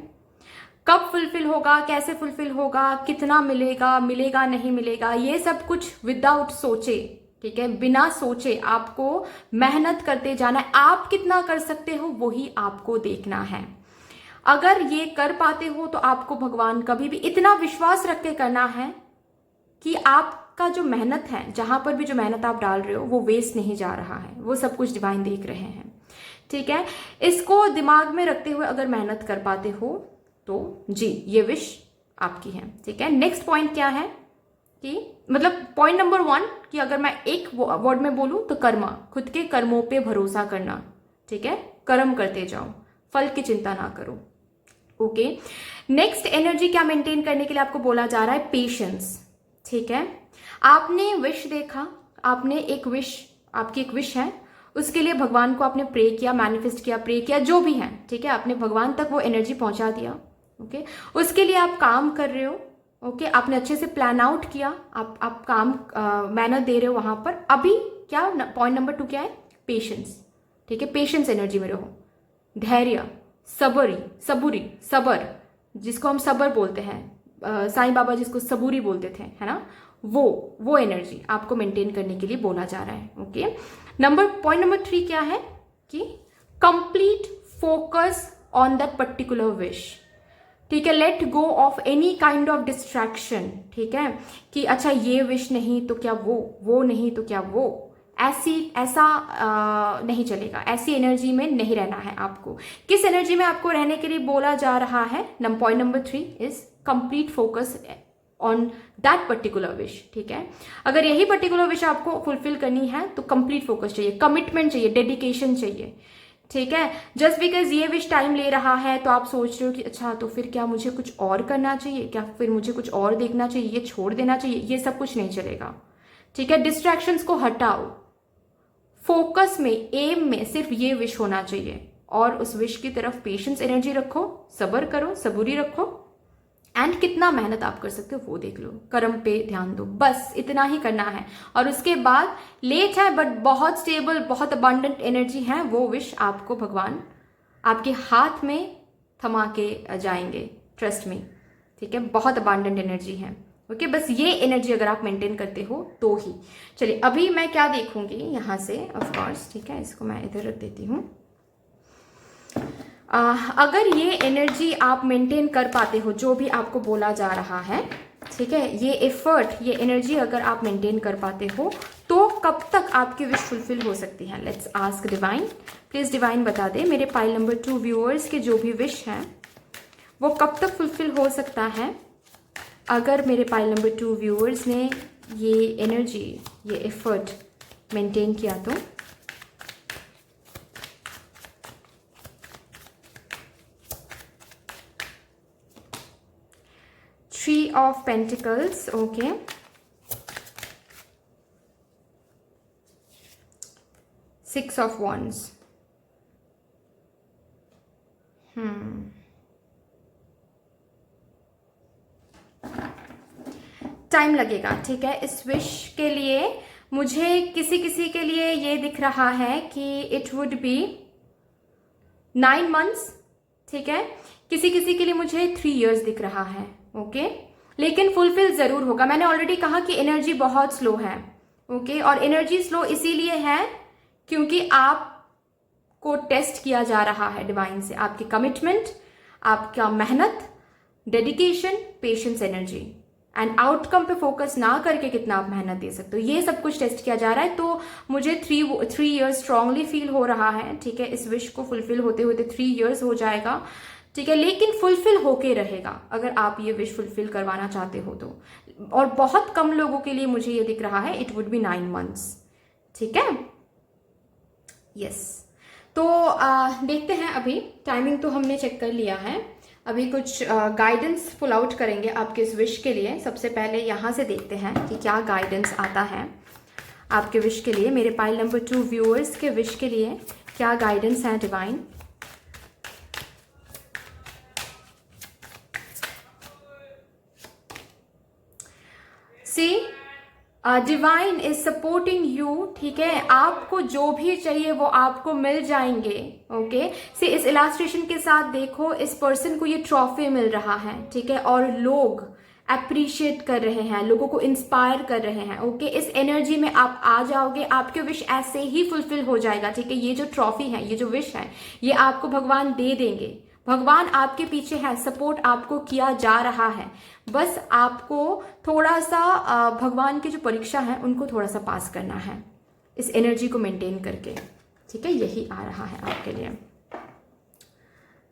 Speaker 1: कब फुलफिल होगा, कैसे फुलफिल होगा, कितना मिलेगा, मिलेगा नहीं मिलेगा, ये सब कुछ विदाउट सोचे, ठीक है, बिना सोचे आपको मेहनत करते जाना है। आप कितना कर सकते हो वही आपको देखना है। अगर ये कर पाते हो तो आपको भगवान कभी भी इतना विश्वास रख के करना है कि आपका जो मेहनत है, जहां पर भी जो मेहनत आप डाल रहे हो वो वेस्ट नहीं जा रहा है, वो सब कुछ डिवाइन देख रहे हैं। ठीक है, इसको दिमाग में रखते हुए अगर मेहनत कर पाते हो तो जी ये विश आपकी है। ठीक है, नेक्स्ट पॉइंट क्या है कि मतलब पॉइंट नंबर 1 कि अगर मैं एक वर्ड में बोलूं तो कर्मा, खुद के कर्मों पे भरोसा करना। ठीक है, कर्म करते जाओ, फल की चिंता ना करो। ओके, नेक्स्ट एनर्जी क्या मेंटेन करने के लिए आपको बोला जा रहा है? पेशेंस। ठीक है, आपने विश देखा, आपने एक विश, आपकी एक विश है, उसके लिए भगवान को आपने प्रे किया, मैनिफेस्ट किया, प्रे किया, जो भी है। ठीक है, आपने भगवान तक वो एनर्जी पहुंचा दिया। ओके, उसके लिए आप काम कर रहे हो। ओके, आपने अच्छे से प्लान आउट किया, आप काम मेहनत दे रहे हो वहां पर। अभी क्या पॉइंट नंबर 2 क्या है? पेशेंस। ठीक है, पेशेंस एनर्जी में रहो, धैर्य, सबूरी, सबर, जिसको हम सबर बोलते हैं, साईं बाबा जिसको सबूरी बोलते थे, है ना, वो एनर्जी आपको मेंटेन करने के लिए बोला जा रहा है। ओके, पॉइंट नंबर 3 क्या है कि complete focus on that particular wish. ठीक है, let go of any kind of distraction. ठीक है, कि अच्छा ये विश नहीं तो क्या वो नहीं तो क्या वो, ऐसा नहीं चलेगा, ऐसी एनर्जी में नहीं रहना है आपको। किस एनर्जी में आपको रहने के लिए बोला जा रहा है? Point number 3 is complete focus on that particular wish. ठीक है, अगर यही पर्टिकुलर विश आपको फुलफिल करनी है तो कंप्लीट फोकस चाहिए, कमिटमेंट चाहिए, डेडिकेशन चाहिए। ठीक है, जस्ट बिकॉज ये विश टाइम ले रहा है तो आप सोच रहे हो कि अच्छा तो फिर क्या मुझे कुछ और करना चाहिए, क्या फिर मुझे कुछ और देखना चाहिए, ये छोड़ देना चाहिए, ये सब कुछ नहीं चलेगा। ठीक है, डिस्ट्रैक्शंस को हटाओ, फोकस में, एम में सिर्फ ये विश होना चाहिए और उस विश की तरफ पेशेंस एनर्जी रखो, सबर करो, सबूरी रखो, एंड कितना मेहनत आप कर सकते हो वो देख लो, कर्म पे ध्यान दो, बस इतना ही करना है। और उसके बाद लेट है बट बहुत स्टेबल, बहुत अबंडेंट एनर्जी है, वो विश आपको भगवान आपके हाथ में थमा के जाएंगे, ट्रस्ट में। ठीक है, बहुत अबंडेंट एनर्जी है। ओके, बस ये एनर्जी अगर आप मेंटेन करते हो तो ही। चलिए, अभी मैं क्या देखूंगी यहाँ से, ऑफ कोर्स। ठीक है, इसको मैं इधर रख देती हूँ। अगर ये एनर्जी आप मेंटेन कर पाते हो, जो भी आपको बोला जा रहा है, ठीक है, ये एफर्ट, ये एनर्जी अगर आप मेंटेन कर पाते हो तो कब तक आपकी विश फुलफिल हो सकती है? Let's ask divine. Please divine बता दे मेरे पाइल नंबर 2 व्यूअर्स के जो भी विश है वो कब तक फुलफिल हो सकता है अगर मेरे पाइल नंबर 2 व्यूअर्स ने ये एनर्जी, ये एफर्ट मेंटेन किया तो। Three of Pentacles, okay. Six of Wands. Time लगेगा। ठीक है, इस विश के लिए मुझे किसी किसी के लिए ये दिख रहा है कि इट वुड बी 9 मंथ्स। ठीक है, किसी किसी के लिए मुझे 3 years दिख रहा है। ओके, लेकिन फुलफिल जरूर होगा। मैंने ऑलरेडी कहा कि एनर्जी बहुत स्लो है। ओके, और एनर्जी स्लो इसीलिए है क्योंकि आपको टेस्ट किया जा रहा है डिवाइन से, आपकी कमिटमेंट, आपका मेहनत, dedication, patience energy, and outcome पे फोकस ना करके कितना आप मेहनत दे सकते हो, ये सब कुछ टेस्ट किया जा रहा है। तो मुझे 3 ईयर्स स्ट्रांगली फील हो रहा है, ठीक है। इस विश को फुलफिल होते होते 3 ईयर्स हो जाएगा, ठीक है, लेकिन फुलफिल होके रहेगा अगर आप ये विश फुलफिल करवाना चाहते हो तो। और बहुत कम लोगों के लिए मुझे ये दिख रहा है, इट वुड बी 9 मंथ्स, ठीक है। यस, तो देखते हैं। अभी टाइमिंग तो हमने चेक कर लिया है, अभी कुछ गाइडेंस पुल आउट करेंगे आपके इस विश के लिए। सबसे पहले यहाँ से देखते हैं कि क्या गाइडेंस आता है आपके विश के लिए। मेरे पाइल नंबर 2 व्यूअर्स के विश के लिए क्या गाइडेंस है divine. See divine is supporting you, ठीक है। आपको जो भी चाहिए वो आपको मिल जाएंगे, ओके। सी इस इलास्ट्रेशन के साथ देखो, इस पर्सन को ये ट्रॉफी मिल रहा है, ठीक है, और लोग अप्रिशिएट कर रहे हैं, लोगों को इंस्पायर कर रहे हैं, ओके। इस एनर्जी में आप आ जाओगे, आपके विश ऐसे ही फुलफिल हो जाएगा, ठीक है। ये जो ट्रॉफी है, ये जो विश है, ये आपको भगवान दे देंगे। भगवान आपके पीछे है, सपोर्ट आपको किया जा रहा है। बस आपको थोड़ा सा भगवान की जो परीक्षा है उनको थोड़ा सा पास करना है, इस एनर्जी को मेंटेन करके, ठीक है। यही आ रहा है आपके लिए।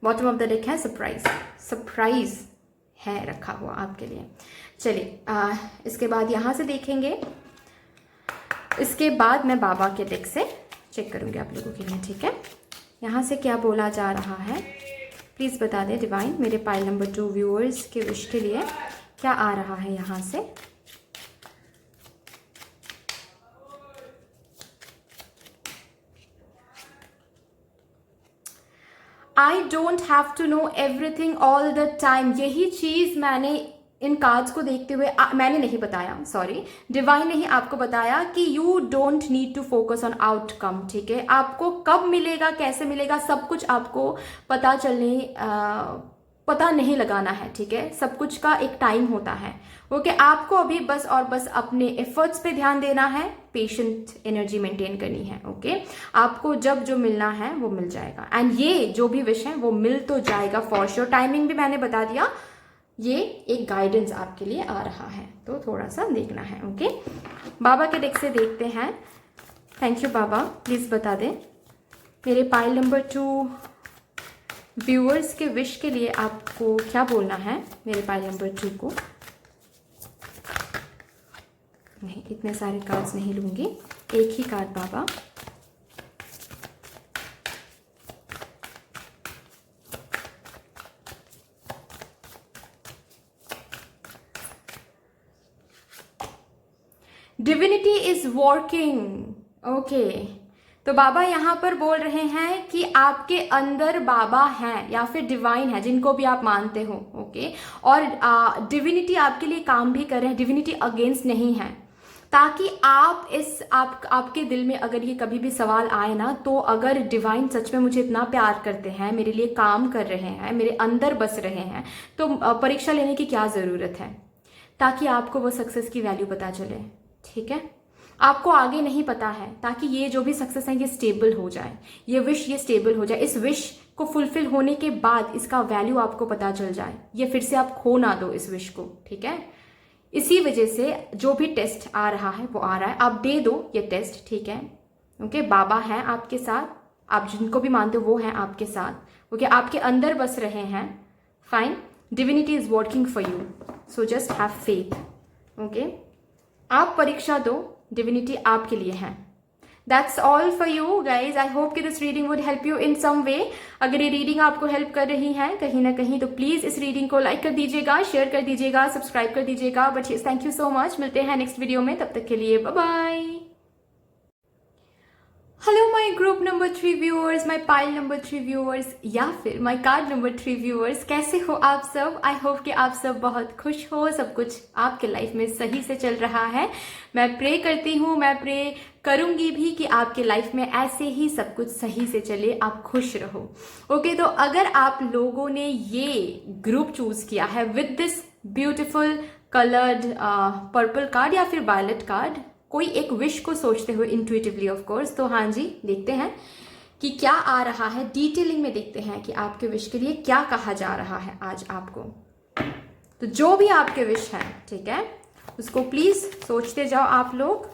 Speaker 1: बॉटम ऑफ द डेक है सरप्राइज, सरप्राइज है रखा हुआ आपके लिए। चलिए इसके बाद यहाँ से देखेंगे, इसके बाद मैं बाबा के डेक से चेक करूँगी आप लोगों के लिए, ठीक है। यहाँ से क्या बोला जा रहा है प्लीज़ बता दें डिवाइन। मेरे पाइल नंबर 2 व्यूअर्स के विश के लिए क्या आ रहा है यहाँ से। I don't have to know everything all the time. यही चीज़ मैंने इन कार्ड्स को देखते हुए मैंने नहीं बताया, सॉरी, डिवाइन ने ही आपको बताया कि you don't need to focus on outcome, ठीक है। आपको कब मिलेगा, कैसे मिलेगा, सब कुछ आपको पता नहीं लगाना है, ठीक है। सब कुछ का एक टाइम होता है, ओके। आपको अभी बस और बस अपने एफर्ट्स पे ध्यान देना है, पेशेंट एनर्जी मेंटेन करनी है, ओके। आपको जब जो मिलना है वो मिल जाएगा, एंड ये जो भी विश है वो मिल तो जाएगा फॉर श्योर। टाइमिंग भी मैंने बता दिया, ये एक गाइडेंस आपके लिए आ रहा है, तो थोड़ा सा देखना है, ओके। बाबा के डेक से देखते हैं। थैंक यू बाबा, प्लीज़ बता दें मेरे पाइल नंबर 2 व्यूअर्स के विश के लिए आपको क्या बोलना है। मेरे पाइल नंबर 2 को नहीं, इतने सारे कार्ड्स नहीं लूँगी, एक ही कार्ड बाबा। Divinity is working, okay. तो बाबा यहाँ पर बोल रहे हैं कि आपके अंदर बाबा हैं या फिर डिवाइन है, जिनको भी आप मानते हो, ओके। और डिविनिटी आपके लिए काम भी कर रहे हैं, डिविनिटी अगेंस्ट नहीं है, ताकि आप आपके दिल में अगर ये कभी भी सवाल आए ना, तो अगर डिवाइन सच में मुझे इतना प्यार करते हैं, मेरे लिए काम कर रहे हैं, मेरे अंदर बस रहे हैं, तो परीक्षा लेने की क्या ज़रूरत है, ताकि आपको वो सक्सेस की वैल्यू पता चले, ठीक है। आपको आगे नहीं पता है, ताकि ये जो भी सक्सेस है ये स्टेबल हो जाए, ये विश ये स्टेबल हो जाए। इस विश को फुलफिल होने के बाद इसका वैल्यू आपको पता चल जाए, ये फिर से आप खो ना दो इस विश को, ठीक है। इसी वजह से जो भी टेस्ट आ रहा है वो आ रहा है, आप दे दो ये टेस्ट, ठीक है, ओके। बाबा हैं आपके साथ, आप जिनको भी मानते हो वो हैं आपके साथ, ओके। आपके अंदर बस रहे हैं, fine. Divinity is working for you, so just have faith, okay. आप परीक्षा दो, डिविनिटी आपके लिए है। That's all for you guys. I hope कि this reading would help you in some way. अगर ये रीडिंग आपको हेल्प कर रही है कहीं ना कहीं, तो प्लीज इस रीडिंग को लाइक कर दीजिएगा, शेयर कर दीजिएगा, सब्सक्राइब कर दीजिएगा। But thank you so much, मिलते हैं नेक्स्ट वीडियो में, तब तक के लिए bye bye. Hello my group number 3 viewers, my pile number 3 viewers, या फिर माय कार्ड नंबर 3 व्यूअर्स, कैसे हो आप सब। आई होप कि आप सब बहुत खुश हो, सब कुछ आपके लाइफ में सही से चल रहा है। मैं प्रे करती हूँ, मैं प्रे करूँगी भी कि आपके लाइफ में ऐसे ही सब कुछ सही से चले, आप खुश रहो, ओके। तो अगर आप लोगों ने ये ग्रुप चूज किया है with this beautiful coloured purple card या फिर वायलेट कार्ड, कोई एक विश को सोचते हुए इंट्यूटिवली ऑफ कोर्स, तो हाँ जी, देखते हैं कि क्या आ रहा है, डिटेलिंग में देखते हैं कि आपके विश के लिए क्या कहा जा रहा है आज आपको। तो जो भी आपके विश हैं, ठीक है, उसको प्लीज सोचते जाओ आप लोग।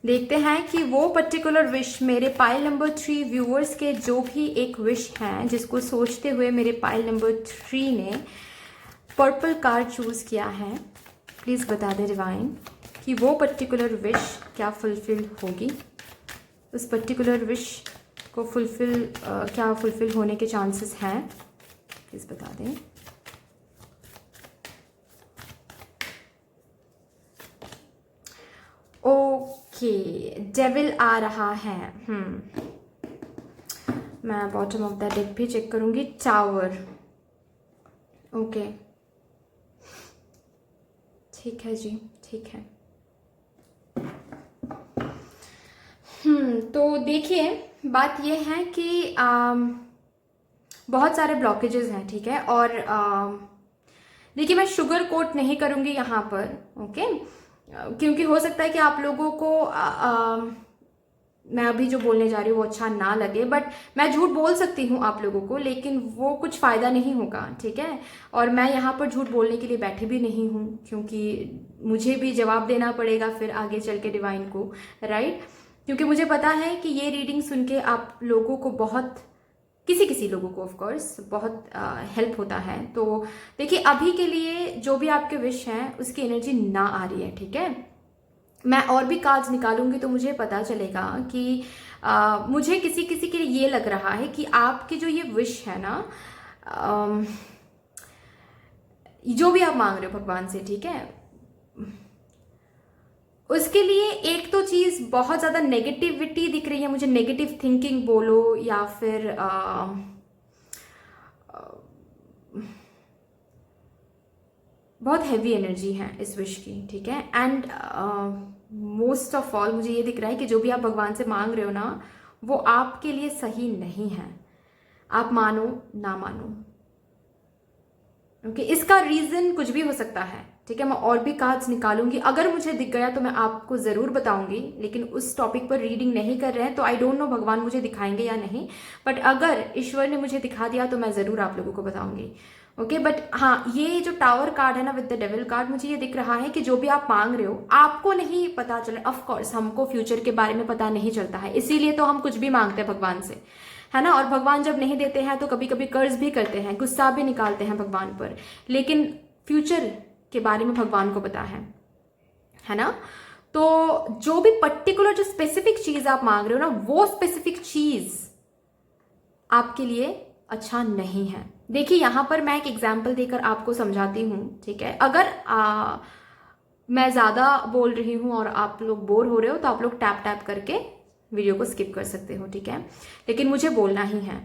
Speaker 1: देखते हैं कि वो पर्टिकुलर विश मेरे पाइल नंबर 3 व्यूअर्स के जो भी एक विश हैं जिसको सोचते हुए मेरे पाइल नंबर 3 ने पर्पल कार्ड चूज किया है, प्लीज बता दे डिवाइन कि वो पर्टिकुलर विश क्या फुलफिल होगी। उस पर्टिकुलर विश को क्या फुलफिल होने के चांसेस हैं, प्लीज बता दें। ओके, डेविल आ रहा है। मैं बॉटम ऑफ द डेक भी चेक करूंगी। टावर, ओके, ठीक है जी, ठीक है। तो देखिए बात यह है कि बहुत सारे ब्लॉकेजेस हैं, ठीक है, और देखिए मैं शुगर कोट नहीं करूंगी यहाँ पर, ओके, क्योंकि हो सकता है कि आप लोगों को मैं अभी जो बोलने जा रही हूँ वो अच्छा ना लगे, बट मैं झूठ बोल सकती हूँ आप लोगों को, लेकिन वो कुछ फ़ायदा नहीं होगा, ठीक है। और मैं यहाँ पर झूठ बोलने के लिए बैठी भी नहीं हूँ, क्योंकि मुझे भी जवाब देना पड़ेगा फिर आगे चल के डिवाइन को, राइट। क्योंकि मुझे पता है कि ये रीडिंग सुन के आप लोगों को बहुत, किसी लोगों को ऑफ कोर्स बहुत हेल्प होता है। तो देखिए अभी के लिए जो भी आपके विश हैं उसकी एनर्जी ना आ रही है, ठीक है। मैं और भी कार्ड्स निकालूंगी तो मुझे पता चलेगा कि मुझे किसी के लिए ये लग रहा है कि आपकी जो ये विश है ना, जो भी आप मांग रहे हो भगवान से, ठीक है, उसके लिए एक तो चीज बहुत ज्यादा नेगेटिविटी दिख रही है मुझे, नेगेटिव थिंकिंग बोलो या फिर बहुत हैवी एनर्जी है इस विश की, ठीक है। एंड मोस्ट ऑफ ऑल मुझे ये दिख रहा है कि जो भी आप भगवान से मांग रहे हो ना, वो आपके लिए सही नहीं है, आप मानो ना मानो, ओके। इसका रीजन कुछ भी हो सकता है, ठीक है। मैं और भी कार्ड्स निकालूंगी, अगर मुझे दिख गया तो मैं आपको जरूर बताऊंगी, लेकिन उस टॉपिक पर रीडिंग नहीं कर रहे हैं तो आई डोंट नो भगवान मुझे दिखाएंगे या नहीं, बट अगर ईश्वर ने मुझे दिखा दिया तो मैं जरूर आप लोगों को बताऊंगी, ओके। बट हाँ, ये जो टावर कार्ड है ना विद द डेविल कार्ड, मुझे ये दिख रहा है कि जो भी आप मांग रहे हो आपको नहीं पता चले। ऑफ कोर्स हमको फ्यूचर के बारे में पता नहीं चलता है, इसीलिए तो हम कुछ भी मांगते हैं भगवान से, है ना। और भगवान जब नहीं देते हैं तो कभी कभी कर्ज भी करते हैं, गुस्सा भी निकालते हैं भगवान पर, लेकिन फ्यूचर के बारे में भगवान को पता है ना। तो जो भी पर्टिकुलर जो स्पेसिफिक चीज आप मांग रहे हो ना, वो स्पेसिफिक चीज आपके लिए अच्छा नहीं है। देखिए यहां पर मैं एक एग्जाम्पल देकर आपको समझाती हूं, ठीक है। अगर मैं ज्यादा बोल रही हूं और आप लोग बोर हो रहे हो तो आप लोग टैप टैप करके वीडियो को स्किप कर सकते हो, ठीक है, लेकिन मुझे बोलना ही है,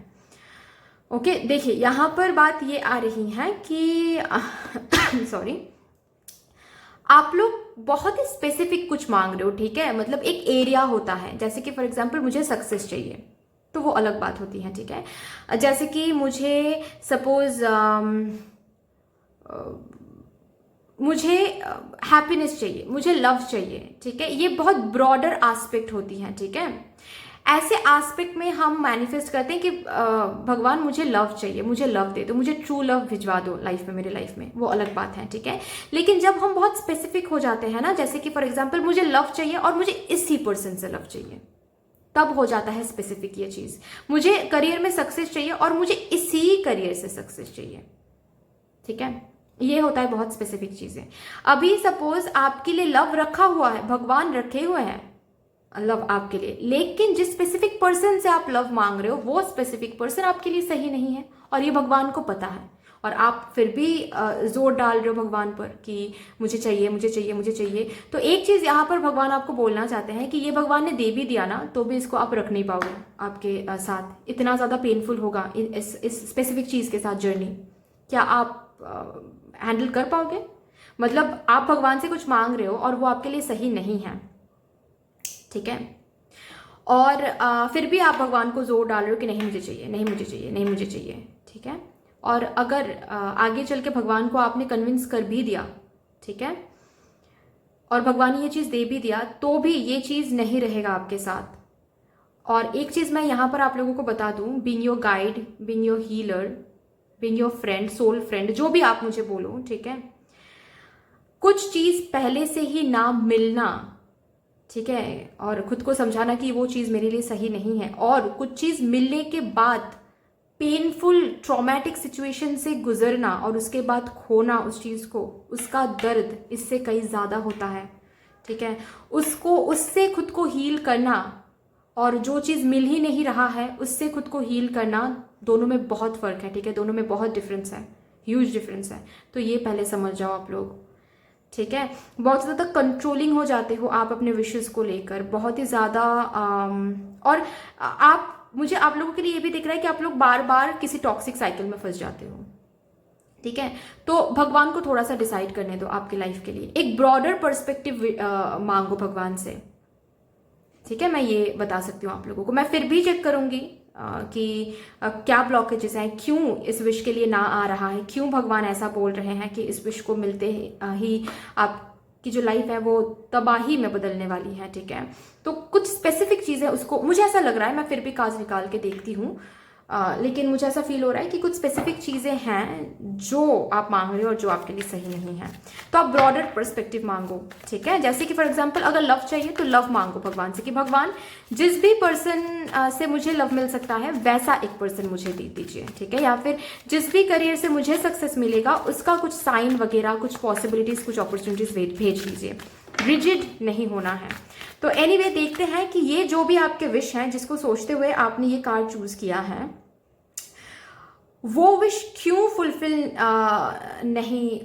Speaker 1: ओके। देखिए यहां पर बात ये आ रही है कि सॉरी, आप लोग बहुत ही स्पेसिफिक कुछ मांग रहे हो, ठीक है। मतलब एक एरिया होता है, जैसे कि फॉर एग्जांपल मुझे सक्सेस चाहिए तो वो अलग बात होती है, ठीक है। जैसे कि मुझे सपोज मुझे हैप्पीनेस चाहिए, मुझे लव चाहिए, ठीक है। ये बहुत ब्रॉडर एस्पेक्ट होती है, ठीक है। ऐसे एस्पेक्ट में हम मैनिफेस्ट करते हैं कि भगवान मुझे लव चाहिए, मुझे लव दे दो, मुझे ट्रू लव भिजवा दो लाइफ में, मेरे लाइफ में, वो अलग बात है, ठीक है। लेकिन जब हम बहुत स्पेसिफिक हो जाते हैं ना, जैसे कि फॉर एग्जाम्पल मुझे लव चाहिए और मुझे इसी पर्सन से लव चाहिए, तब हो जाता है स्पेसिफिक ये चीज। मुझे करियर में सक्सेस चाहिए और मुझे इसी करियर से सक्सेस चाहिए, ठीक है। ये होता है बहुत स्पेसिफिक चीजें। अभी सपोज आपके लिए लव रखा हुआ है, भगवान रखे हुए हैं लव आपके लिए, लेकिन जिस स्पेसिफिक पर्सन से आप लव मांग रहे हो वो स्पेसिफिक पर्सन आपके लिए सही नहीं है, और ये भगवान को पता है, और आप फिर भी जोर डाल रहे हो भगवान पर कि मुझे चाहिए, मुझे चाहिए, मुझे चाहिए। तो एक चीज यहाँ पर भगवान आपको बोलना चाहते हैं कि ये भगवान ने दे भी दिया ना, तो भी इसको आप रख नहीं पाओगे आपके साथ, इतना ज्यादा पेनफुल होगा इस स्पेसिफिक चीज के साथ जर्नी। क्या आप हैंडल कर पाओगे? मतलब आप भगवान से कुछ मांग रहे हो और वो आपके लिए सही नहीं है, ठीक है, और फिर भी आप भगवान को जोर डाल रहे हो कि नहीं मुझे चाहिए, नहीं मुझे चाहिए, नहीं मुझे चाहिए, ठीक है। और अगर आगे चल के भगवान को आपने कन्विंस कर भी दिया, ठीक है, और भगवान ने ये चीज दे भी दिया, तो भी ये चीज नहीं रहेगा आपके साथ। और एक चीज मैं यहां पर आप लोगों को बता दूं, being your guide, being your healer, being your friend, soul friend, जो भी आप मुझे बोलो, ठीक है। कुछ चीज़ पहले से ही ना मिलना, ठीक है, और खुद को समझाना कि वो चीज़ मेरे लिए सही नहीं है, और कुछ चीज़ मिलने के बाद पेनफुल ट्रॉमेटिक सिचुएशन से गुजरना और उसके बाद खोना उस चीज़ को, उसका दर्द इससे कहीं ज़्यादा होता है, ठीक है। उसको, उससे खुद को हील करना और जो चीज़ मिल ही नहीं रहा है उससे खुद को हील करना, दोनों में बहुत फ़र्क है, ठीक है। दोनों में बहुत डिफरेंस है, ह्यूज डिफरेंस है। तो ये पहले समझ जाओ आप लोग, ठीक है। बहुत ज़्यादा कंट्रोलिंग हो जाते हो आप अपने विशेस को लेकर, बहुत ही ज़्यादा। और आप, मुझे आप लोगों के लिए ये भी दिख रहा है कि आप लोग बार बार किसी टॉक्सिक साइकिल में फंस जाते हो, ठीक है। तो भगवान को थोड़ा सा डिसाइड करने दो आपकी लाइफ के लिए, एक ब्रॉडर पर्सपेक्टिव मांगो भगवान से, ठीक है। मैं ये बता सकती हूँ आप लोगों को। मैं फिर भी चेक करूंगी कि क्या ब्लॉकेजेस हैं, क्यों इस विश के लिए ना आ रहा है, क्यों भगवान ऐसा बोल रहे हैं कि इस विश को मिलते ही आपकी जो लाइफ है वो तबाही में बदलने वाली है, ठीक है। तो कुछ स्पेसिफिक चीज़ें, उसको मुझे ऐसा लग रहा है, मैं फिर भी कार्ड निकाल के देखती हूँ, लेकिन मुझे ऐसा फील हो रहा है कि कुछ स्पेसिफिक चीज़ें हैं जो आप मांग रहे हो और जो आपके लिए सही नहीं है। तो आप ब्रॉडर पर्सपेक्टिव मांगो, ठीक है। जैसे कि फॉर एग्जांपल अगर लव चाहिए तो लव मांगो भगवान से कि भगवान जिस भी पर्सन से मुझे लव मिल सकता है वैसा एक पर्सन मुझे दे दीजिए, ठीक है। या फिर जिस भी करियर से मुझे सक्सेस मिलेगा उसका कुछ साइन वगैरह, कुछ पॉसिबिलिटीज, कुछ अपॉर्चुनिटीज भेज दीजिए। रिजिड नहीं होना है। तो एनीवे देखते हैं कि ये जो भी आपके विश हैं, जिसको सोचते हुए आपने ये कार्ड चूज किया है, वो विश क्यों फुलफिल नहीं,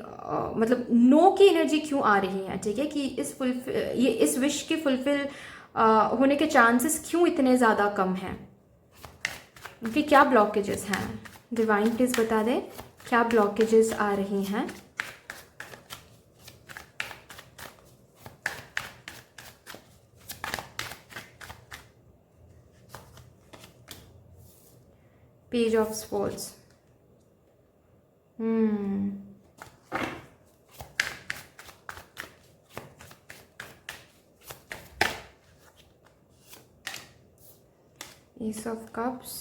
Speaker 1: मतलब नो की एनर्जी क्यों आ रही है, ठीक है। कि इस विश के फुलफिल होने के चांसेस क्यों इतने ज़्यादा कम हैं, उनके क्या ब्लॉकेजेस हैं। डिवाइन प्लीज बता दे क्या ब्लॉकेजेस आ रही हैं। Page of swords, Ace of Cups,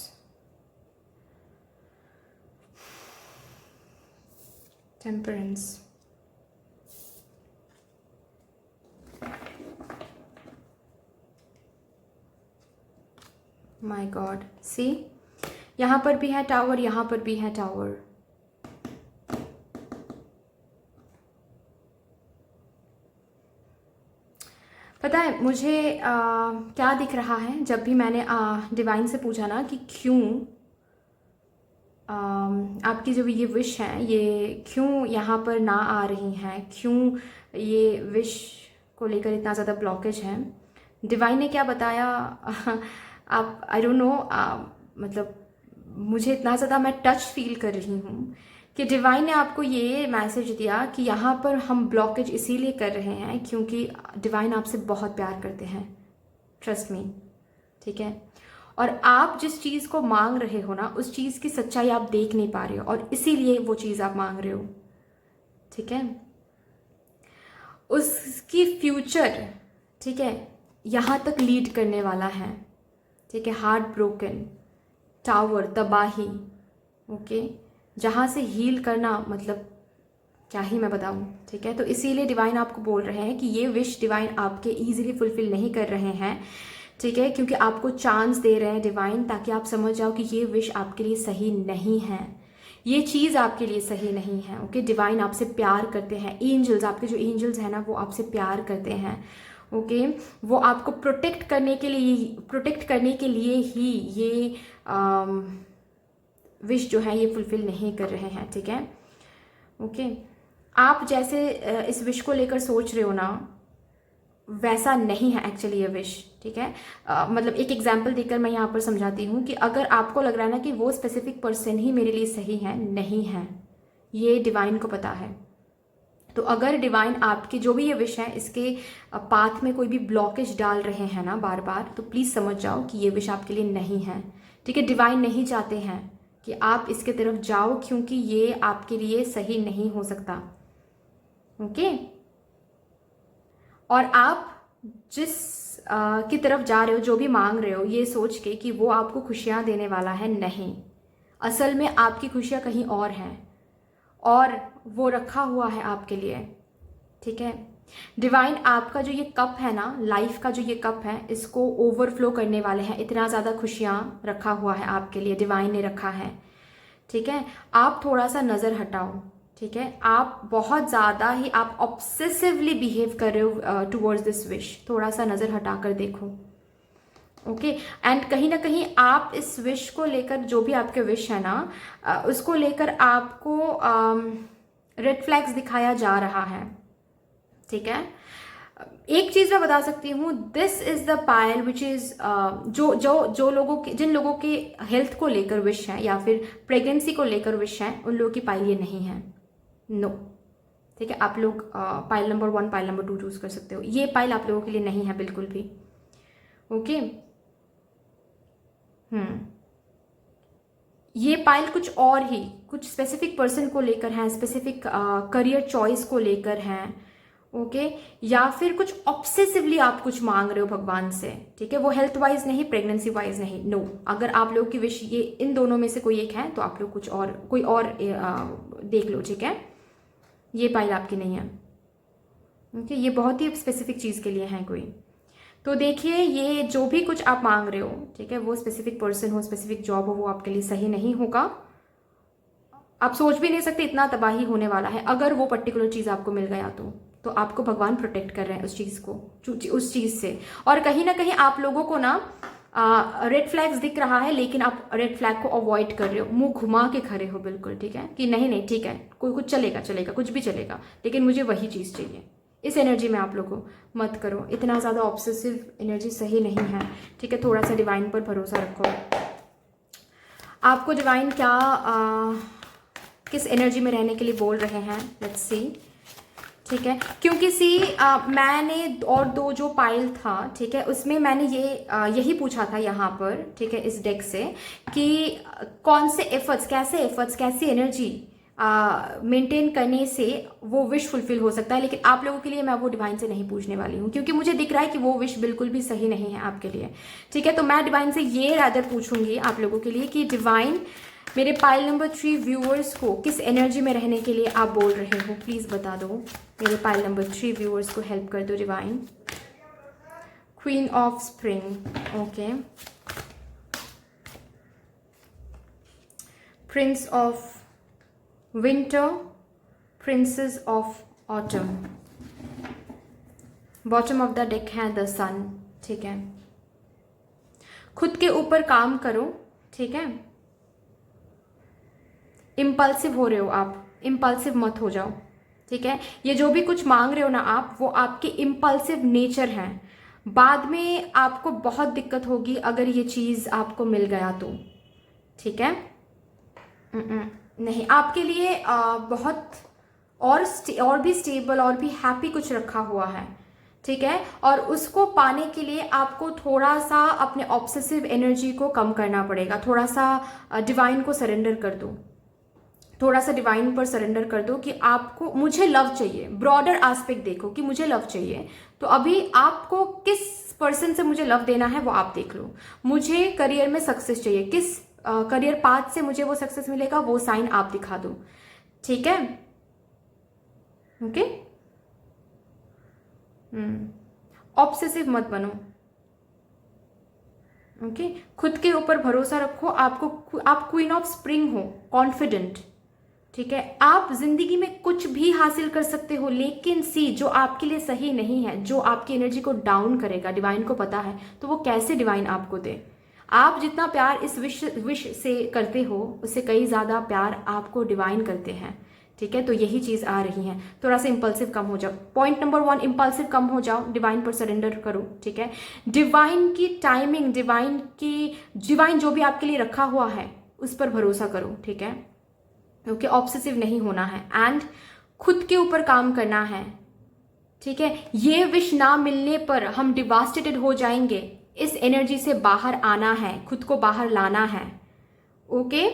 Speaker 1: Temperance, my god, see यहाँ पर भी है टावर, यहाँ पर भी है टावर। पता है मुझे क्या दिख रहा है, जब भी मैंने डिवाइन से पूछा ना कि क्यों आपकी जो ये विश है ये क्यों यहाँ पर ना आ रही हैं, क्यों ये विश को लेकर इतना ज़्यादा ब्लॉकेज है, डिवाइन ने क्या बताया आप, आई डोंट नो, मतलब मुझे इतना ज़्यादा मैं टच फील कर रही हूँ कि डिवाइन ने आपको ये मैसेज दिया कि यहाँ पर हम ब्लॉकेज इसीलिए कर रहे हैं क्योंकि डिवाइन आपसे बहुत प्यार करते हैं, ट्रस्ट मी, ठीक है। और आप जिस चीज़ को मांग रहे हो ना उस चीज़ की सच्चाई आप देख नहीं पा रहे हो और इसीलिए वो चीज़ आप मांग रहे हो, ठीक है। उसकी फ्यूचर, ठीक है, यहाँ तक लीड करने वाला है, ठीक है। हार्ट ब्रोकन, टावर, तबाही, ओके, जहाँ से हील करना, मतलब क्या ही मैं बताऊँ, ठीक है। तो इसीलिए डिवाइन आपको बोल रहे हैं कि ये विश डिवाइन आपके ईजिली फुलफिल नहीं कर रहे हैं, ठीक है, क्योंकि आपको चांस दे रहे हैं डिवाइन, ताकि आप समझ जाओ कि ये विश आपके लिए सही नहीं है, ये चीज़ आपके लिए सही नहीं है, ओके। डिवाइन आपसे प्यार करते हैं, एंजल्स, आपके जो एंजल्स हैं ना वो आपसे प्यार करते हैं, ओके। वो आपको प्रोटेक्ट करने के लिए ही ये विश जो है ये फुलफिल नहीं कर रहे हैं, ठीक है, ओके। आप जैसे इस विश को लेकर सोच रहे हो ना वैसा नहीं है एक्चुअली ये विश, ठीक है। मतलब एक एग्जांपल देकर मैं यहाँ पर समझाती हूँ कि अगर आपको लग रहा है ना कि वो स्पेसिफिक पर्सन ही मेरे लिए सही है, नहीं है, ये डिवाइन को पता है। तो अगर डिवाइन आपकी जो भी ये विश है इसके पाथ में कोई भी ब्लॉकेज डाल रहे हैं ना बार बार, तो प्लीज़ समझ जाओ कि ये विश आपके लिए नहीं है, ठीक है। डिवाइन नहीं चाहते हैं कि आप इसके तरफ जाओ क्योंकि ये आपके लिए सही नहीं हो सकता, ओके। और आप जिस की तरफ जा रहे हो, जो भी मांग रहे हो, ये सोच के कि वो आपको खुशियाँ देने वाला है, नहीं, असल में आपकी खुशियाँ कहीं और हैं और वो रखा हुआ है आपके लिए, ठीक है। डिवाइन आपका जो ये कप है ना, लाइफ का जो ये कप है, इसको ओवरफ्लो करने वाले हैं। इतना ज़्यादा खुशियाँ रखा हुआ है आपके लिए, डिवाइन ने रखा है, ठीक है। आप थोड़ा सा नज़र हटाओ, ठीक है। आप बहुत ज़्यादा ही आप ऑब्सेसिवली बिहेव कर रहे हो टुवर्ड्स दिस विश। थोड़ा सा नज़र हटा कर देखो, ओके। एंड कहीं ना कहीं आप इस विश को लेकर, जो भी आपके विश है ना, उसको लेकर आपको रेड फ्लैग्स दिखाया जा रहा है, ठीक है। एक चीज मैं बता सकती हूँ, this is the Payal which is जो जो जो लोगों के, जिन लोगों के हेल्थ को लेकर विश है या फिर प्रेगनेंसी को लेकर विश है, उन लोगों की पायल ये नहीं है, नो, ठीक है। आप लोग pile number 1, pile number 2 choose कर सकते हो। ये पायल आप लोगों के लिए नहीं है बिल्कुल भी, ओके। ये पायल कुछ और ही, कुछ स्पेसिफिक पर्सन को लेकर है, स्पेसिफिक करियर चॉइस को लेकर है, ओके। या फिर कुछ ऑब्सेसिवली आप कुछ मांग रहे हो भगवान से, ठीक है। वो हेल्थ वाइज नहीं, प्रेगनेंसी वाइज नहीं, नो। अगर आप लोगों की विश ये इन दोनों में से कोई एक है तो आप लोग कुछ और, कोई और देख लो, ठीक है। ये पायल आपकी नहीं है, ओके। ये बहुत ही स्पेसिफिक चीज़ के लिए है कोई। तो देखिए, ये जो भी कुछ आप मांग रहे हो, ठीक है, वो स्पेसिफिक पर्सन हो, स्पेसिफिक जॉब हो, वो आपके लिए सही नहीं होगा। आप सोच भी नहीं सकते इतना तबाही होने वाला है। अगर वो पर्टिकुलर चीज़ आपको मिल गया तो आपको भगवान प्रोटेक्ट कर रहे हैं उस चीज़ को, उस चीज़ से। और कहीं ना कहीं आप लोगों को ना रेड फ्लैग्स दिख रहा है, लेकिन आप रेड फ्लैग को अवॉइड कर रहे हो, मुंह घुमा के खड़े हो बिल्कुल, ठीक है, कि नहीं नहीं ठीक है, कोई कुछ चलेगा चलेगा, कुछ भी चलेगा, लेकिन मुझे वही चीज़ चाहिए। इस एनर्जी में आप लोगों मत करो, इतना ज़्यादा ऑब्सेसिव एनर्जी सही नहीं है, ठीक है। थोड़ा सा डिवाइन पर भरोसा रखो। आपको डिवाइन क्या किस एनर्जी में रहने के लिए बोल रहे हैं, लेट्स सी, ठीक है। क्योंकि मैंने और 2 जो पायल था, ठीक है, उसमें मैंने यही पूछा था यहाँ पर, ठीक है, इस डेक से, कि कौन से एफर्ट्स, कैसी एनर्जी मेंटेन करने से वो विश फुलफिल हो सकता है। लेकिन आप लोगों के लिए मैं वो डिवाइन से नहीं पूछने वाली हूँ, क्योंकि मुझे दिख रहा है कि वो विश बिल्कुल भी सही नहीं है आपके लिए, ठीक है। तो मैं डिवाइन से ये रादर पूछूंगी आप लोगों के लिए कि डिवाइन मेरे पाइल नंबर 3 व्यूअर्स को किस एनर्जी में रहने के लिए आप बोल रहे हो, प्लीज बता दो। मेरे पाइल नंबर 3 व्यूअर्स को हेल्प कर दो divine. Queen of spring, okay. Prince of winter, princess of autumn, bottom of the deck है द सन, ठीक है। खुद के ऊपर काम करो, ठीक है। इम्पल्सिव हो रहे हो आप, इम्पल्सिव मत हो जाओ, ठीक है। ये जो भी कुछ मांग रहे हो ना आप, वो आपके इम्पल्सिव नेचर है। बाद में आपको बहुत दिक्कत होगी अगर ये चीज़ आपको मिल गया तो, ठीक है। नहीं, आपके लिए बहुत और भी स्टेबल और भी हैप्पी कुछ रखा हुआ है, ठीक है। और उसको पाने के लिए आपको थोड़ा सा अपने ऑब्सेसिव एनर्जी को कम करना पड़ेगा। थोड़ा सा डिवाइन को सरेंडर कर दो, थोड़ा सा डिवाइन पर सरेंडर कर दो कि आपको, मुझे लव चाहिए। ब्रॉडर एस्पेक्ट देखो कि मुझे लव चाहिए, तो अभी आपको किस पर्सन से मुझे लव देना है वो आप देख लो। मुझे करियर में सक्सेस चाहिए, किस करियर पाथ से मुझे वो सक्सेस मिलेगा, वो साइन आप दिखा दो, ठीक है, ओके। ऑब्सेसिव मत बनो, ओके। खुद के ऊपर भरोसा रखो। आप क्वीन ऑफ स्प्रिंग हो, कॉन्फिडेंट, ठीक है। आप जिंदगी में कुछ भी हासिल कर सकते हो, लेकिन जो आपके लिए सही नहीं है, जो आपकी एनर्जी को डाउन करेगा, डिवाइन को पता है, तो वो कैसे डिवाइन आपको दे। आप जितना प्यार इस विश से करते हो, उससे कई ज्यादा प्यार आपको डिवाइन करते हैं, ठीक है। तो यही चीज आ रही है, थोड़ा सा इंपल्सिव कम हो जाओ। पॉइंट नंबर 1, इंपल्सिव कम हो जाओ, डिवाइन पर सरेंडर करो, ठीक है। डिवाइन की टाइमिंग, डिवाइन जो भी आपके लिए रखा हुआ है उस पर भरोसा करो, ठीक है, ओके। ऑब्सेसिव नहीं होना है एंड खुद के ऊपर काम करना है, ठीक है। ये विश ना मिलने पर हम डिवास्टेटेड हो जाएंगे। इस एनर्जी से बाहर आना है, खुद को बाहर लाना है, ओके,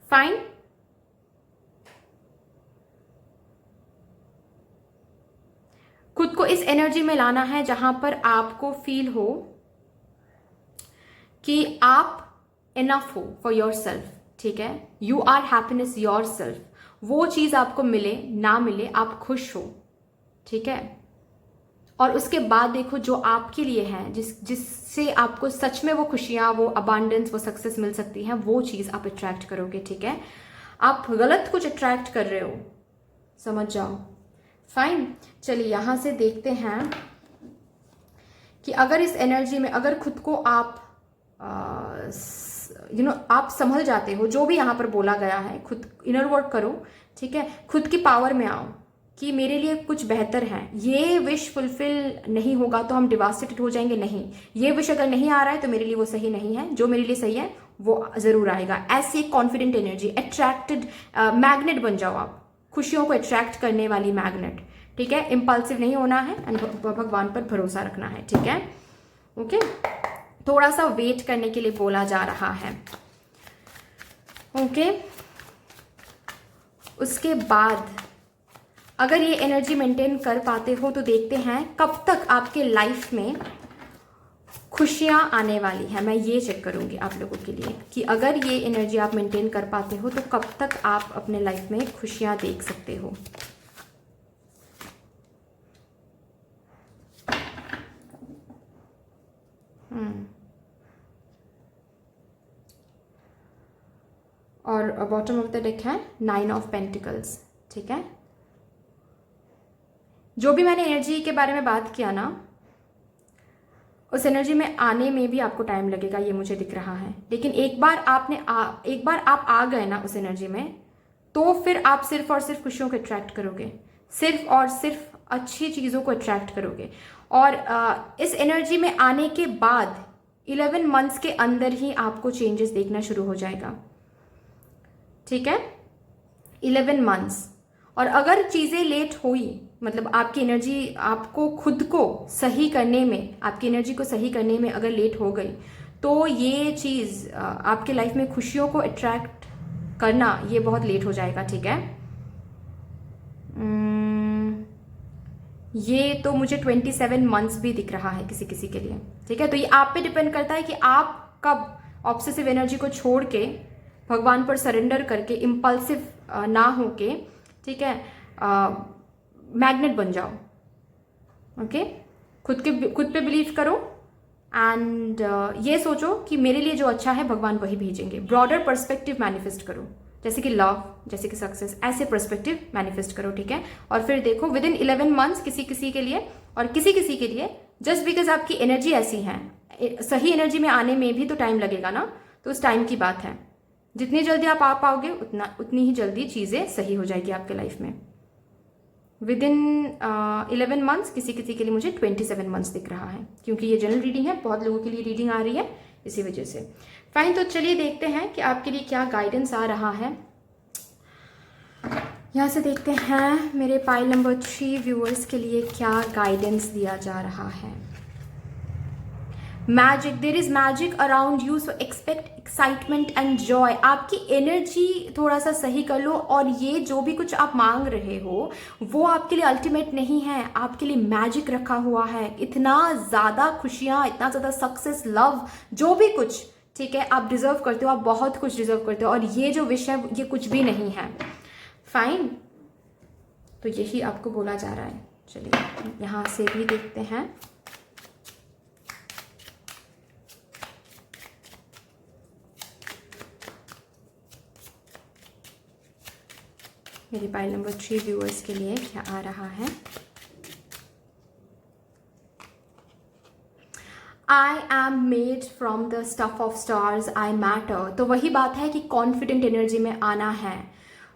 Speaker 1: फाइन। खुद को इस एनर्जी में लाना है जहां पर आपको फील हो कि आप इनफ हो फॉर योर सेल्फ, ठीक है। You are happiness your self, वो चीज़ आपको मिले ना मिले आप खुश हो, ठीक है। और उसके बाद देखो जो आपके लिए है, जिससे आपको सच में वो खुशियाँ, वो अबांडेंस, वो सक्सेस मिल सकती है, वो चीज़ आप अट्रैक्ट करोगे, ठीक है। आप गलत कुछ अट्रैक्ट कर रहे हो, समझ जाओ। फाइन, चलिए यहाँ से देखते हैं कि अगर इस एनर्जी में अगर खुद को आप आप संभल जाते हो, जो भी यहाँ पर बोला गया है, खुद इनर वर्क करो, ठीक है। खुद की पावर में आओ कि मेरे लिए कुछ बेहतर है। ये विश फुलफिल नहीं होगा तो हम डिवास्टेटेड हो जाएंगे, नहीं। ये विश अगर नहीं आ रहा है तो मेरे लिए वो सही नहीं है, जो मेरे लिए सही है वो जरूर आएगा। ऐसी कॉन्फिडेंट एनर्जी, अट्रैक्टेड मैग्नेट बन जाओ आप, खुशियों को अट्रैक्ट करने वाली मैग्नेट, ठीक है। इम्पल्सिव नहीं होना है एंड भगवान पर भरोसा रखना है, ठीक है। ओके, थोड़ा सा वेट करने के लिए बोला जा रहा है। ओके, उसके बाद अगर ये एनर्जी मेंटेन कर पाते हो तो देखते हैं कब तक आपके लाइफ में खुशियां आने वाली हैं। मैं ये चेक करूंगी आप लोगों के लिए कि अगर ये एनर्जी आप मेंटेन कर पाते हो तो कब तक आप अपने लाइफ में खुशियां देख सकते हो। और बॉटम ऑफ द डेक है 9 ऑफ पेंटिकल्स, ठीक है। जो भी मैंने एनर्जी के बारे में बात किया ना, उस एनर्जी में आने में भी आपको टाइम लगेगा, ये मुझे दिख रहा है। लेकिन एक बार आप आ गए ना उस एनर्जी में, तो फिर आप सिर्फ और सिर्फ खुशियों को अट्रैक्ट करोगे, सिर्फ और सिर्फ अच्छी चीज़ों को अट्रैक्ट करोगे। और इस एनर्जी में आने के बाद 11 मंथ्स के अंदर ही आपको चेंजेस देखना शुरू हो जाएगा, ठीक है। 11 मंथ्स। और अगर चीज़ें लेट हुई, मतलब आपकी एनर्जी आपको खुद को सही करने में, आपकी एनर्जी को सही करने में अगर लेट हो गई, तो ये चीज़ आपके लाइफ में खुशियों को अट्रैक्ट करना ये बहुत लेट हो जाएगा, ठीक है। ये तो मुझे 27 मंथ्स भी दिख रहा है किसी किसी के लिए, ठीक है। तो ये आप पे डिपेंड करता है कि आप कब ऑब्सेसिव एनर्जी को छोड़ के भगवान पर सरेंडर करके इम्पल्सिव ना होके, ठीक है, मैग्नेट बन जाओ। ओके, खुद पे बिलीव करो एंड ये सोचो कि मेरे लिए जो अच्छा है भगवान वही भेजेंगे। ब्रॉडर पर्सपेक्टिव मैनिफेस्ट करो, जैसे कि लव, जैसे कि सक्सेस, ऐसे पर्सपेक्टिव मैनिफेस्ट करो, ठीक है। और फिर देखो विद इन 11 मंथ्स किसी किसी के लिए, और किसी किसी के लिए जस्ट बिकॉज आपकी एनर्जी ऐसी है, सही एनर्जी में आने में भी तो टाइम लगेगा ना, तो उस टाइम की बात है। जितनी जल्दी आप आ पाओगे उतनी ही जल्दी चीज़ें सही हो जाएगी आपके लाइफ में। विद इन 11 मंथ्स, किसी किसी के लिए मुझे 27 मंथ्स दिख रहा है, क्योंकि ये जनरल रीडिंग है, बहुत लोगों के लिए रीडिंग आ रही है इसी वजह से। फाइन, तो चलिए देखते हैं कि आपके लिए क्या गाइडेंस आ रहा है। यहाँ से देखते हैं मेरे पाइल नंबर 3 व्यूअर्स के लिए क्या गाइडेंस दिया जा रहा है। Magic, there is magic around you, so expect excitement and Joy. आपकी एनर्जी थोड़ा सा सही कर लो, और ये जो भी कुछ आप मांग रहे हो वो आपके लिए अल्टीमेट नहीं है, आपके लिए मैजिक रखा हुआ है। इतना ज़्यादा खुशियाँ, इतना ज़्यादा सक्सेस, लव, जो भी कुछ, ठीक है, आप डिजर्व करते हो, आप बहुत कुछ डिजर्व करते हो, और ये जो विश है ये कुछ भी नहीं है। फाइन, तो यही आपको बोला जा रहा है। चलिए यहाँ से भी देखते हैं। मेरे पाइल नंबर 3 व्यूअर्स के लिए क्या आ रहा है। I M made from the stuff of stars, I matter. तो वही बात है कि कॉन्फिडेंट एनर्जी में आना है,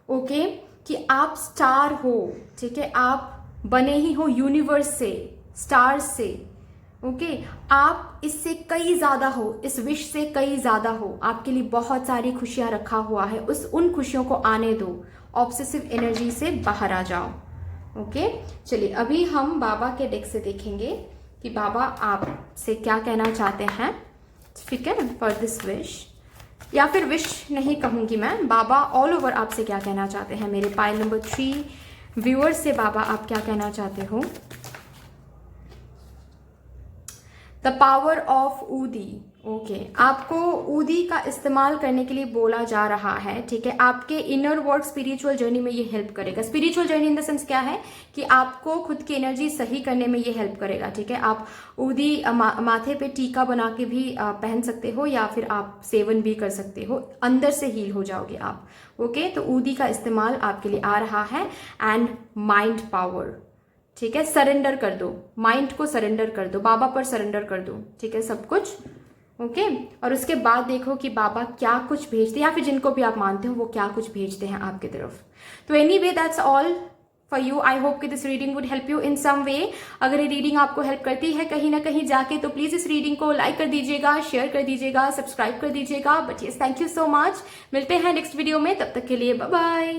Speaker 1: ओके, कि आप स्टार हो, ठीक है, आप बने ही हो यूनिवर्स से, स्टार्स से, ओके। आप इससे कई ज़्यादा हो, इस विश से कई ज़्यादा हो। आपके लिए बहुत सारी खुशियाँ रखा हुआ है, उन खुशियों को आने दो। ऑब्सेसिव एनर्जी से बाहर आ जाओ, ओके। चलिए अभी हम बाबा के डेक से देखेंगे कि बाबा आपसे क्या कहना चाहते हैं, ठीक है, फॉर दिस विश। या फिर विश नहीं कहूँगी मैं, बाबा ऑल ओवर आपसे क्या कहना चाहते हैं। मेरे पाइल नंबर 3 व्यूअर्स से बाबा आप क्या कहना चाहते हो। द पावर ऑफ ऊदी। ओके, आपको ऊदी का इस्तेमाल करने के लिए बोला जा रहा है, ठीक है। आपके इनर वर्क स्पिरिचुअल जर्नी में ये हेल्प करेगा। Spiritual journey in the sense क्या है कि आपको खुद की एनर्जी सही करने में ये हेल्प करेगा, ठीक है। आप ऊदी माथे पे टीका बना के भी पहन सकते हो, या फिर आप सेवन भी कर सकते हो, अंदर से हील हो जाओगे आप। ओके, तो ऊदी का इस्तेमाल आपके लिए आ रहा है। एंड माइंड पावर, ठीक है। सरेंडर कर दो, माइंड को सरेंडर कर दो, बाबा पर सरेंडर कर दो, ठीक है, सब कुछ। ओके, और उसके बाद देखो कि बाबा क्या कुछ भेजते हैं, या फिर जिनको भी आप मानते हो वो क्या कुछ भेजते हैं आपकी तरफ। तो anyway that's all for you. I hope कि this reading would help you in some way. अगर ये रीडिंग आपको हेल्प करती है कहीं ना कहीं जाके, तो प्लीज इस रीडिंग को लाइक कर दीजिएगा, शेयर कर दीजिएगा, सब्सक्राइब कर दीजिएगा। But yes, thank you so much. मिलते हैं नेक्स्ट वीडियो में, तब तक के लिए बाय बाय।